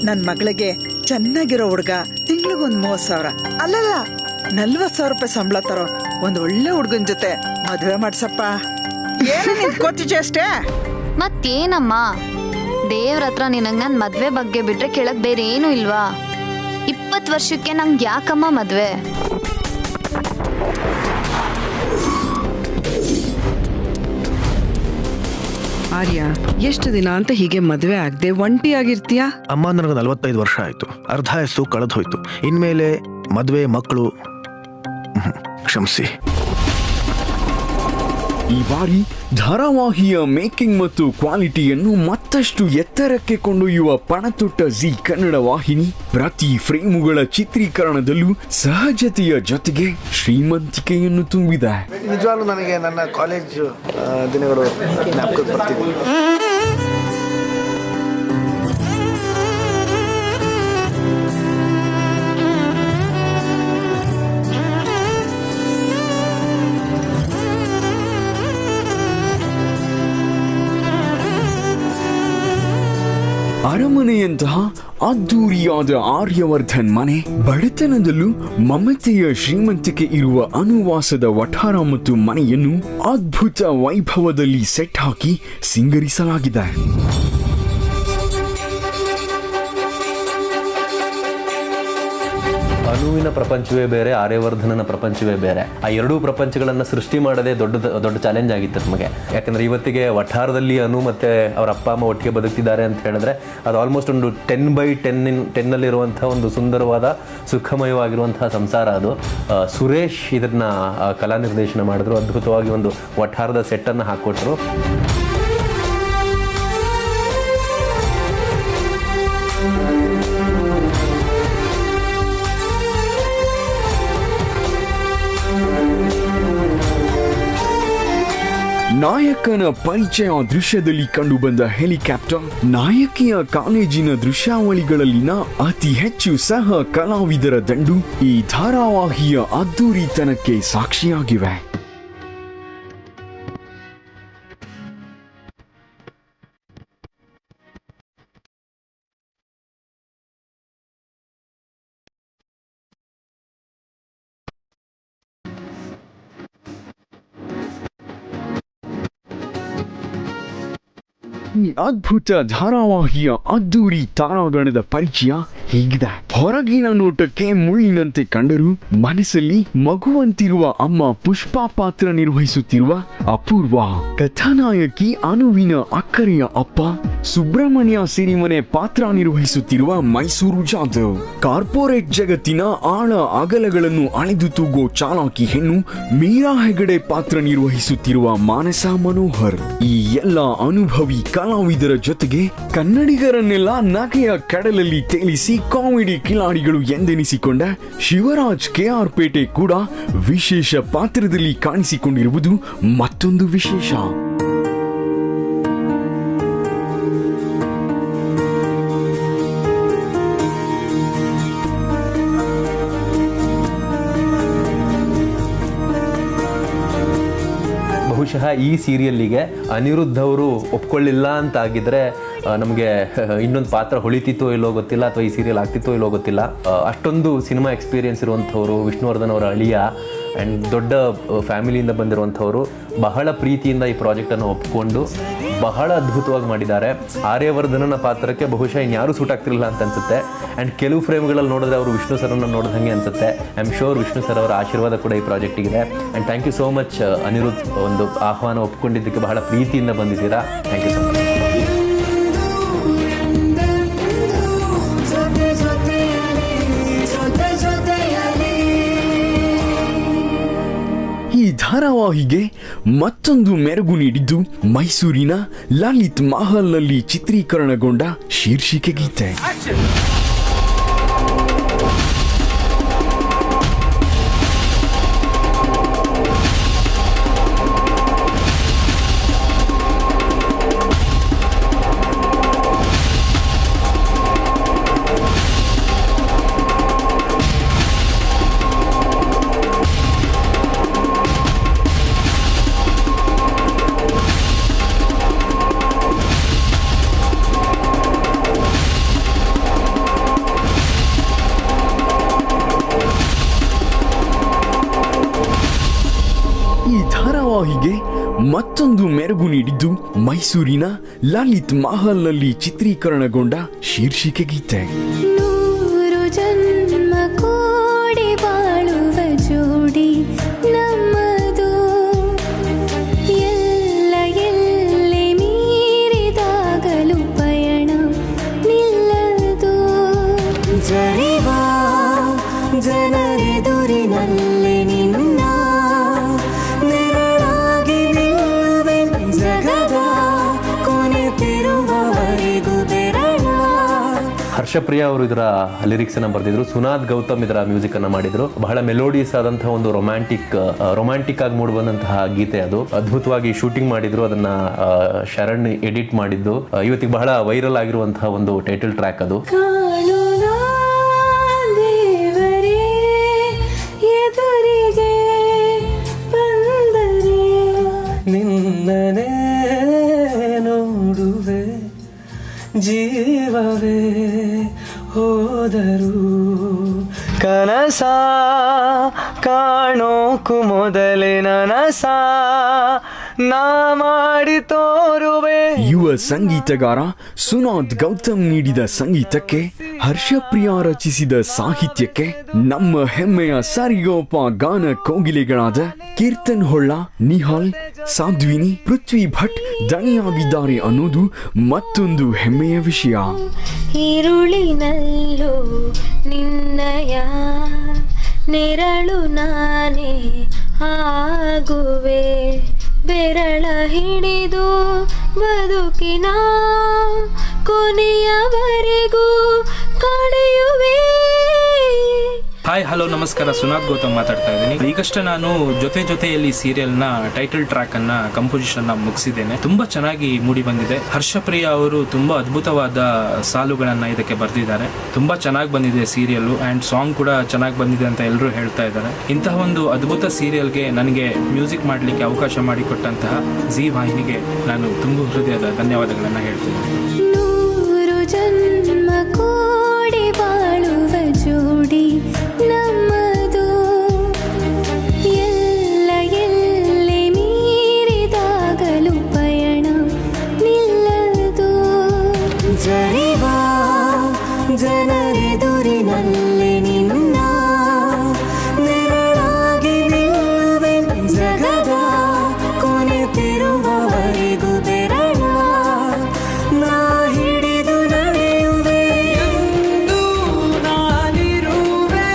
ನನ್ ಮಗಳಿಗೆ ಚೆನ್ನಾಗಿರೋ ಹುಡ್ಗ ತಿಂಗ್ಳಿಗೊಂದು 30,000 ಅಲ್ಲಲ್ಲ 40,000 ರೂಪಾಯಿ ಸಂಬಳ ತರೋ ಒಂದ್ ಒಳ್ಳೆ ಹುಡ್ಗನ್ ಜೊತೆ ಮದುವೆ ಮಾಡ್ಸಪ್ಪ. ಕೊಟ್ಟಿದ್ದೆ ಅಷ್ಟೇ. ಮತ್ತೇನಮ್ಮ, ದೇವ್ರ ಹತ್ರ ನಿನಗ್ ನನ್ ಮದ್ವೆ ಬಗ್ಗೆ ಬಿಟ್ರೆ ಕೇಳಕ್ ಬೇರೆ ಏನು ಇಲ್ವಾ? 20 ವರ್ಷಕ್ಕೆ ನಂಗೆ ಯಾಕಮ್ಮ ಮದ್ವೆ? ಆರ್ಯ, ಎಷ್ಟು ದಿನ ಅಂತ ಹೀಗೆ ಮದುವೆ ಆಗದೆ ಒಂಟಿ ಆಗಿರ್ತೀಯಾ? ಅಮ್ಮ, ನನಗೆ 45 ವರ್ಷ ಆಯ್ತು. ಅರ್ಧ ವಯಸ್ಸು ಕಳೆದೋಯ್ತು. ಇನ್ಮೇಲೆ ಮದುವೆ, ಮಕ್ಕಳು, ಕ್ಷಮಿಸಿ. ಈ ಬಾರಿ ಧಾರಾವಾಹಿಯ ಮೇಕಿಂಗ್ ಮತ್ತು ಕ್ವಾಲಿಟಿಯನ್ನು ಮತ್ತಷ್ಟು ಎತ್ತರಕ್ಕೆ ಕೊಂಡೊಯ್ಯುವ ಪಣತೊಟ್ಟ ಜಿ ಕನ್ನಡ ವಾಹಿನಿ ಪ್ರತಿ ಫ್ರೇಮುಗಳ ಚಿತ್ರೀಕರಣದಲ್ಲೂ ಸಹಜತೆಯ ಜೊತೆಗೆ ಶ್ರೀಮಂತಿಕೆಯನ್ನು ತುಂಬಿದೆ. ನಿಜವಾಗ್ಲೂ ನನಗೆ ನನ್ನ ಕಾಲೇಜ್ ದಿನಗಳು ಜ್ಞಾಪಕಕ್ಕೆ ಬರ್ತಿದ್ವಿ. ಅರಮನೆಯಂತಹ ಅದ್ದೂರಿಯಾದ ಆರ್ಯವರ್ಧನ್ ಮನೆ, ಬಡತನದಲ್ಲೂ ಮಮತೆಯ ಶ್ರೀಮಂತಿಕೆ ಇರುವ ಅನುವಾಸದ ವಠಾರ ಮತ್ತು ಮನೆಯನ್ನು ಅದ್ಭುತ ವೈಭವದಲ್ಲಿ ಸೆಟ್ ಹಾಕಿ ಸಿಂಗರಿಸಲಾಗಿದೆ. ಅನುವಿನ ಪ್ರಪಂಚವೇ ಬೇರೆ, ಆರ್ಯವರ್ಧನನ ಪ್ರಪಂಚವೇ ಬೇರೆ. ಆ ಎರಡೂ ಪ್ರಪಂಚಗಳನ್ನು ಸೃಷ್ಟಿ ಮಾಡೋದೇ ದೊಡ್ಡ ಚಾಲೆಂಜ್ ಆಗಿತ್ತು ನಮಗೆ. ಯಾಕಂದರೆ ಇವತ್ತಿಗೆ ವಠಾರದಲ್ಲಿ ಅನು ಮತ್ತು ಅವ್ರ ಅಪ್ಪ ಅಮ್ಮ ಒಟ್ಟಿಗೆ ಬದುಕ್ತಿದ್ದಾರೆ ಅಂತ ಹೇಳಿದ್ರೆ ಅದು ಆಲ್ಮೋಸ್ಟ್ ಒಂದು 10/10 ಒಂದು ಸುಂದರವಾದ ಸುಖಮಯವಾಗಿರುವಂತಹ ಸಂಸಾರ ಅದು. ಸುರೇಶ್ ಇದನ್ನು ಕಲಾ ನಿರ್ದೇಶನ ಮಾಡಿದ್ರು. ಅದ್ಭುತವಾಗಿ ಒಂದು ವಠಾರದ ಸೆಟ್ಟನ್ನು ಹಾಕ್ಕೊಟ್ರು. ನಾಯಕನ ಪರಿಚಯ ದೃಶ್ಯದಲ್ಲಿ ಕಂಡುಬಂದ ಹೆಲಿಕಾಪ್ಟರ್ ನಾಯಕಿಯ ಕಾಲೇಜಿನ ದೃಶ್ಯಾವಳಿಗಳಲ್ಲಿನ ಅತಿ ಹೆಚ್ಚು ಸಹ ಕಲಾವಿದರ ದಂಡು ಈ ಧಾರಾವಾಹಿಯ ಅದ್ದೂರಿತನಕ್ಕೆ ಸಾಕ್ಷಿಯಾಗಿವೆ. ಈ ಅದ್ಭುತ ಧಾರಾವಾಹಿಯ ಅದ್ದೂರಿ ತಾರಾಗಣದ ಪರಿಚಯ ಹೀಗಿದೆ. ಹೊರಗಿನ ನೋಟಕ್ಕೆ ಮುಳ್ಳಿನಂತೆ ಕಂಡರೂ ಮನಸ್ಸಲ್ಲಿ ಮಗುವಂತಿರುವ ಅಮ್ಮ ಪುಷ್ಪಾ ಪಾತ್ರ ನಿರ್ವಹಿಸುತ್ತಿರುವ ಅಪೂರ್ವ, ಕಥಾನಾಯಕಿ ಅನುವಿನ ಅಕ್ಕರೆಯ ಅಪ್ಪ ಸುಬ್ರಹ್ಮಣ್ಯ ಸಿರಿಮನೆ ಪಾತ್ರ ನಿರ್ವಹಿಸುತ್ತಿರುವ ಮೈಸೂರು ಜಾಧವ್, ಕಾರ್ಪೊರೇಟ್ ಜಗತ್ತಿನ ಆಳ ಅಗಲಗಳನ್ನು ಅಳೆದು ತೂಗೋ ಚಾಲಾಕಿ ಹೆಣ್ಣು ಮೀರಾ ಹೆಗಡೆ ಪಾತ್ರ ನಿರ್ವಹಿಸುತ್ತಿರುವ ಮಾನಸ ಮನೋಹರ್. ಈ ಎಲ್ಲ ಅನುಭವಿ ಕಲಾವಿದರ ಜೊತೆಗೆ ಕನ್ನಡಿಗರನ್ನೆಲ್ಲ ನಗೆಯ ಕಡಲಲ್ಲಿ ತೇಲಿಸಿ ಕಾಮಿಡಿ ಕಿಲಾಡಿಗಳು ಎಂದೆನಿಸಿಕೊಂಡ ಶಿವರಾಜ್ KR ಪೇಟೆ ಕೂಡ ವಿಶೇಷ ಪಾತ್ರದಲ್ಲಿ ಕಾಣಿಸಿಕೊಂಡಿರುವುದು ಮತ್ತೊಂದು ವಿಶೇಷ. ಬಹುಶಃ ಈ ಸೀರಿಯಲ್ಲಿಗೆ ಅನಿರುದ್ಧ್ ಅವರು ಒಪ್ಕೊಳ್ಳಿಲ್ಲ ಅಂತ ಆಗಿದ್ರೆ ನಮಗೆ ಇನ್ನೊಂದು ಪಾತ್ರ ಹೊಳಿತಿತ್ತೋ ಇಲ್ಲೋ ಗೊತ್ತಿಲ್ಲ, ಅಥವಾ ಈ ಸೀರಿಯಲ್ ಆಗ್ತಿತ್ತೋ ಇಲ್ಲೋ ಗೊತ್ತಿಲ್ಲ. ಅಷ್ಟೊಂದು ಸಿನಿಮಾ ಎಕ್ಸ್ಪೀರಿಯನ್ಸ್ ಇರುವಂಥವ್ರು, ವಿಷ್ಣುವರ್ಧನ್ ಅವರ ಅಳಿಯ ಆ್ಯಂಡ್ ದೊಡ್ಡ ಫ್ಯಾಮಿಲಿಯಿಂದ ಬಂದಿರುವಂಥವ್ರು ಬಹಳ ಪ್ರೀತಿಯಿಂದ ಈ ಪ್ರಾಜೆಕ್ಟನ್ನು ಒಪ್ಕೊಂಡು ಬಹಳ ಅದ್ಭುತವಾಗಿ ಮಾಡಿದ್ದಾರೆ. ಆರ್ಯವರ್ಧನನ ಪಾತ್ರಕ್ಕೆ ಬಹುಶಃ ಇನ್ಯಾರೂ ಸೂಟ್ ಆಗ್ತಿರಲಿಲ್ಲ ಅಂತ ಅನ್ಸುತ್ತೆ. ಆ್ಯಂಡ್ ಕೆಲವು ಫ್ರೇಮ್ಗಳಲ್ಲಿ ನೋಡಿದ್ರೆ ಅವರು ವಿಷ್ಣು ಸರ್ನ ನೋಡಿದಂಗೆ ಅನ್ಸುತ್ತೆ. I am sure Vishnu sir ಅವರ ಆಶೀರ್ವಾದ ಕೂಡ ಈ ಪ್ರಾಜೆಕ್ಟಿಗಿದೆ. And thank you so much Anirudh, ಒಂದು ಆಹ್ವಾನ ಒಪ್ಕೊಂಡಿದ್ದಕ್ಕೆ ಬಹಳ ಪ್ರೀತಿಯಿಂದ ಬಂದಿದ್ದೀರಾ. Thank you so much. ಈ ಧಾರಾವಾಹಿಗೆ ಮತ್ತೊಂದು ಮೆರುಗು ನೀಡಿದ್ದು ಮೈಸೂರಿನ ಲಲಿತ್ ಮಹಲ್ನಲ್ಲಿ ಚಿತ್ರೀಕರಣಗೊಂಡ ಶೀರ್ಷಿಕೆ ಗೀತೆ. ಮತ್ತೊಂದು ಮೆರುಗು ನೀಡಿದ್ದು ಮೈಸೂರಿನ ಲಲಿತ್ ಮಹಲ್ನಲ್ಲಿ ಚಿತ್ರೀಕರಣಗೊಂಡ ಶೀರ್ಷಿಕೆ ಗೀತೆ. ನೂರು ಜನ್ಮ ಕೋಡಿ ಬಾಳುವ ಜೋಡಿ ನಮ್ಮದು, ಎಲ್ಲ ಎಲ್ಲಿ ಮೀರಿದಾಗಲೂ ಪಯಣ ನಿಲ್ಲದು. ಜರಿವಾ ಜನರೆದುರಿನಲ್ಲಿ ನಿನ್ನ ಹರ್ಷಪ್ರಿಯ ಅವರು ಇದರ ಲಿರಿಕ್ಸ್ ಅನ್ನು ಬರೆದಿದ್ರು. ಸುನಾದ್ ಗೌತಮ್ ಇದರ ಮ್ಯೂಸಿಕ್ ಅನ್ನು ಮಾಡಿದ್ರು. ಬಹಳ ಮೆಲೋಡಿಯಸ್ ಆದಂತಹ ಒಂದು ರೊಮ್ಯಾಂಟಿಕ್ ಆಗಿ ಮೂಡಿಬಂದಂತಹ ಗೀತೆ ಅದು. ಅದ್ಭುತವಾಗಿ ಶೂಟಿಂಗ್ ಮಾಡಿದ್ರು. ಅದನ್ನ ಶರಣ್ ಎಡಿಟ್ ಮಾಡಿದ್ದು. ಇವತ್ತಿಗೆ ಬಹಳ ವೈರಲ್ ಆಗಿರುವಂತಹ ಒಂದು ಟೈಟಲ್ ಟ್ರ್ಯಾಕ್ ಅದು. ನಿನ್ನನೇ ನೋಡುವೆ ಜೀವವೇ ಹೋದರು, ಕನಸ ಕಾಣೋಕು ಮೊದಲೇ ನನಸ ನಾ ಮಾಡಿ ತೋರುವೆ. ಯುವ ಸಂಗೀತಗಾರ ಸುನಾದ್ ಗೌತಮ್ ನೀಡಿದ ಸಂಗೀತಕ್ಕೆ, ಹರ್ಷಪ್ರಿಯ ರಚಿಸಿದ ಸಾಹಿತ್ಯಕ್ಕೆ ನಮ್ಮ ಹೆಮ್ಮೆಯ ಸರಿಗೋಪ ಗಾನ ಕೋಗಿಲೆಗಳಾದ ಕೀರ್ತನ್ ಹೊಳ್ಳ, ನಿಹಾಲ್, ಸಾಧ್ವಿನಿ, ಪೃಥ್ವಿ ಭಟ್ ದಣಿಯಾಗಿದ್ದಾರೆ ಅನ್ನೋದು ಮತ್ತೊಂದು ಹೆಮ್ಮೆಯ ವಿಷಯ. ಈರುಳಿನಲ್ಲೂ ನಿನ್ನಯ ನೆರಳು ನಾನೇ ಆಗುವೆ, ಬೆರಳ ಹಿಡಿದು ಬದುಕಿನ ಕೊನೆಯವರೆಗೂ ಕಳೆಯುವೆ. ಹಾಯ್ ಹಲೋ ನಮಸ್ಕಾರ, ಸುನಾಥ್ ಗೌತಮ್ ಮಾತಾಡ್ತಾ ಇದ್ದೀನಿ. ಈಗಷ್ಟೇ ನಾನು ಜೊತೆಯಲ್ಲಿ ಸೀರಿಯಲ್ನ ಟೈಟಲ್ ಟ್ರ್ಯಾಕ್ ಅನ್ನ ಕಂಪೋಸಿಷನ್ ಮುಗಿಸಿದ್ದೇನೆ. ತುಂಬಾ ಚೆನ್ನಾಗಿ ಮೂಡಿ ಬಂದಿದೆ. ಹರ್ಷಪ್ರಿಯ ಅವರು ತುಂಬಾ ಅದ್ಭುತವಾದ ಸಾಲುಗಳನ್ನ ಇದಕ್ಕೆ ಬರೆದಿದ್ದಾರೆ. ತುಂಬಾ ಚೆನ್ನಾಗಿ ಬಂದಿದೆ ಸೀರಿಯಲ್ ಅಂಡ್ ಸಾಂಗ್ ಕೂಡ ಚೆನ್ನಾಗಿ ಬಂದಿದೆ ಅಂತ ಎಲ್ಲರೂ ಹೇಳ್ತಾ ಇದ್ದಾರೆ. ಇಂತಹ ಒಂದು ಅದ್ಭುತ ಸೀರಿಯಲ್ಗೆ ನನಗೆ ಮ್ಯೂಸಿಕ್ ಮಾಡಲಿಕ್ಕೆ ಅವಕಾಶ ಮಾಡಿಕೊಟ್ಟಂತಹ ಜಿ ವಾಹಿನಿಗೆ ನಾನು ತುಂಬ ಹೃದಯದ ಧನ್ಯವಾದಗಳನ್ನು ಹೇಳ್ತೀನಿ. ಜನ್ಮ ಕೂಡಿ ಬಾಳುವ ಜೋಡಿ ನಮ್ಮದು, ಎಲ್ಲ ಎಲ್ಲಿ ಮೀರಿದಾಗಲೂ ಪಯಣ ನಿಲ್ಲದು. ಜರಿವಾ ಜನರೆದುರಿನಲ್ಲಿ ನಿನ್ನ ನೆರಳಾಗಿ ನಿಲ್ಲುವೆ, ಜಗದ ಕೊನೆತಿರುವವರೆಗೂ ಬೆರಳ ನಾ ಹಿಡಿದು ನಡೆಯುವೆ. ಎಂದು ನಾನಿರುವೆ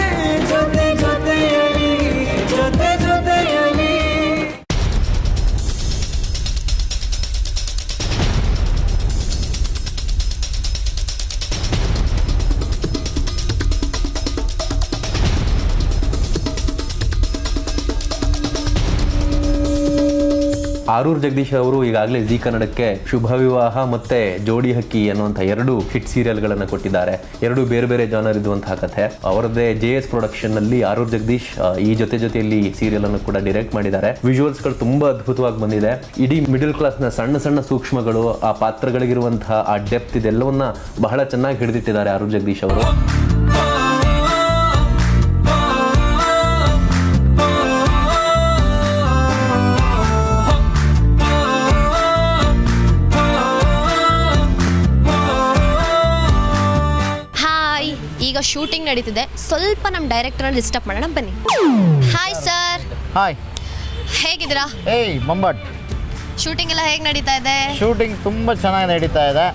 ಜೊತೆ ಜೊತೆಯಲಿ, ಜೊತೆ ಜೊತೆಯಲಿ. ಆರೂರ್ ಜಗದೀಶ್ ಅವರು ಈಗಾಗಲೇ ಜಿ ಕನ್ನಡಕ್ಕೆ ಶುಭ ವಿವಾಹ ಮತ್ತೆ ಜೋಡಿ ಹಕ್ಕಿ ಅನ್ನುವಂಥ 2 ಹಿಟ್ ಸೀರಿಯಲ್ಗಳನ್ನು ಕೊಟ್ಟಿದ್ದಾರೆ. 2 ಬೇರೆ ಬೇರೆ ಜಾನರ್ ಇದ್ದಂತಹ ಕಥೆ. ಅವರದ್ದೇ JS ಪ್ರೊಡಕ್ಷನ್ ನಲ್ಲಿ ಆರೂರ್ ಜಗದೀಶ್ ಈ ಜೊತೆಯಲ್ಲಿ ಸೀರಿಯಲ್ ಅನ್ನು ಕೂಡ ಡೈರೆಕ್ಟ್ ಮಾಡಿದ್ದಾರೆ. ವಿಜುವಲ್ಸ್ ಗಳು ತುಂಬಾ ಅದ್ಭುತವಾಗಿ ಬಂದಿದೆ. ಇಡೀ ಮಿಡಲ್ ಕ್ಲಾಸ್ ನ ಸಣ್ಣ ಸಣ್ಣ ಸೂಕ್ಷ್ಮಗಳು, ಆ ಪಾತ್ರಗಳಿಗಿರುವಂತಹ ಆ ಡೆಪ್ತ್ ಇದೆಲ್ಲವನ್ನ ಬಹಳ ಚೆನ್ನಾಗಿ ಹಿಡಿದಿಟ್ಟಿದ್ದಾರೆ ಆರೂರ್ ಜಗದೀಶ್ ಅವರು. ಈಗ ಶೂಟಿಂಗ್ ನಡೀತಿದೆ, ಸ್ವಲ್ಪ ನಮ್ಮ ಡೈರೆಕ್ಟರ್ ಡಿಸ್ಟರ್ಬ್ ಮಾಡೋಣ ಬನ್ನಿ. Hi sir. ಹಾಯ್, ಹೇಗಿದ್ದೀರಾ? ಏಯ್ ಬೊಂಬಟ್. ಶೂಟಿಂಗ್ ಎಲ್ಲ ಹೇಗೆ ನಡೀತಾ ಇದೆ? ಶೂಟಿಂಗ್ ತುಂಬ ಚೆನ್ನಾಗಿ ನಡೀತಾ ಇದೆ.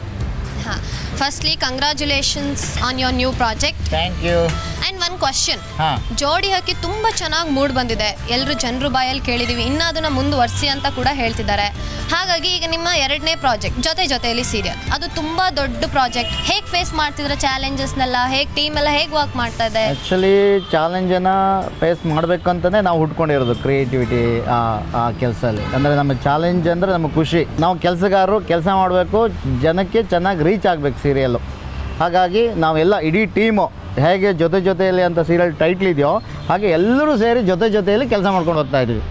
ಹಾಂ, firstly congratulations on your new project. Thank you. And one question, ಹಾಂ, ಜೋಡಿ ಹಾಕಿ ತುಂಬ ಚೆನ್ನಾಗಿ ಮೂಡ್ ಬಂದಿದೆ, ಎಲ್ಲರೂ ಜನರು ಬಾಯಲ್ಲಿ ಕೇಳಿದ್ದೀವಿ, ಇನ್ನೂ ಅದನ್ನು ಮುಂದುವರಿಸಿ ಅಂತ ಕೂಡ ಹೇಳ್ತಿದ್ದಾರೆ. ಹಾಗಾಗಿ ಈಗ ನಿಮ್ಮ 2ನೇ ಪ್ರಾಜೆಕ್ಟ್ ಜೊತೆಯಲ್ಲಿ ಸೀರಿಯಲ್, ಅದು ತುಂಬ ದೊಡ್ಡ ಪ್ರಾಜೆಕ್ಟ್. ಹೇಗೆ ಫೇಸ್ ಮಾಡ್ತಿದ್ರೆ ಚಾಲೆಂಜಸ್ನೆಲ್ಲ, ಹೇಗೆ ಟೀಮ್ ಎಲ್ಲ ಹೇಗೆ ವರ್ಕ್ ಮಾಡ್ತಾ ಇದೆ? ಆ್ಯಕ್ಚುಲಿ ಚಾಲೆಂಜನ್ನು ಫೇಸ್ ಮಾಡಬೇಕು ಅಂತಲೇ ನಾವು ಹುಟ್ಕೊಂಡಿರೋದು ಕ್ರಿಯೇಟಿವಿಟಿ ಆ ಕೆಲಸದಲ್ಲಿ. ಅಂದರೆ ನಮ್ಮ ಚಾಲೆಂಜ್ ಅಂದರೆ ನಮಗೆ ಖುಷಿ. ನಾವು ಕೆಲಸಗಾರರು ಕೆಲಸ ಮಾಡಬೇಕು, ಜನಕ್ಕೆ ಚೆನ್ನಾಗಿ ರೀಚ್ ಆಗಬೇಕು ಸೀರಿಯಲ್ಲು. ಹಾಗಾಗಿ ನಾವೆಲ್ಲ ಇಡೀ ಟೀಮು ಹೇಗೆ ಜೊತೆಯಲ್ಲಿ ಅಂತ ಸೀರಿಯಲ್ ಟೈಟ್ಲ್ ಇದೆಯೋ ಹಾಗೆ ಎಲ್ಲರೂ ಸೇರಿ ಜೊತೆಯಲ್ಲಿ ಕೆಲಸ ಮಾಡ್ಕೊಂಡು ಹೋಗ್ತಾ ಇದ್ದೀವಿ.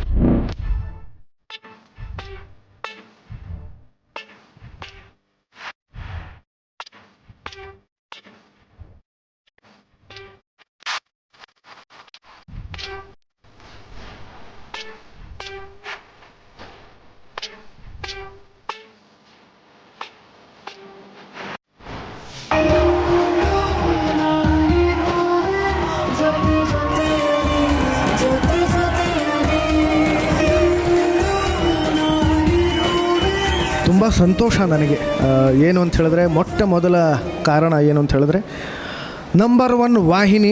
ತುಂಬ ಸಂತೋಷ ನನಗೆ. ಏನು ಅಂತ ಹೇಳಿದ್ರೆ, ಮೊಟ್ಟ ಮೊದಲ ಕಾರಣ ಏನು ಅಂತ ಹೇಳಿದ್ರೆ, ನಂಬರ್ 1 ವಾಹಿನಿ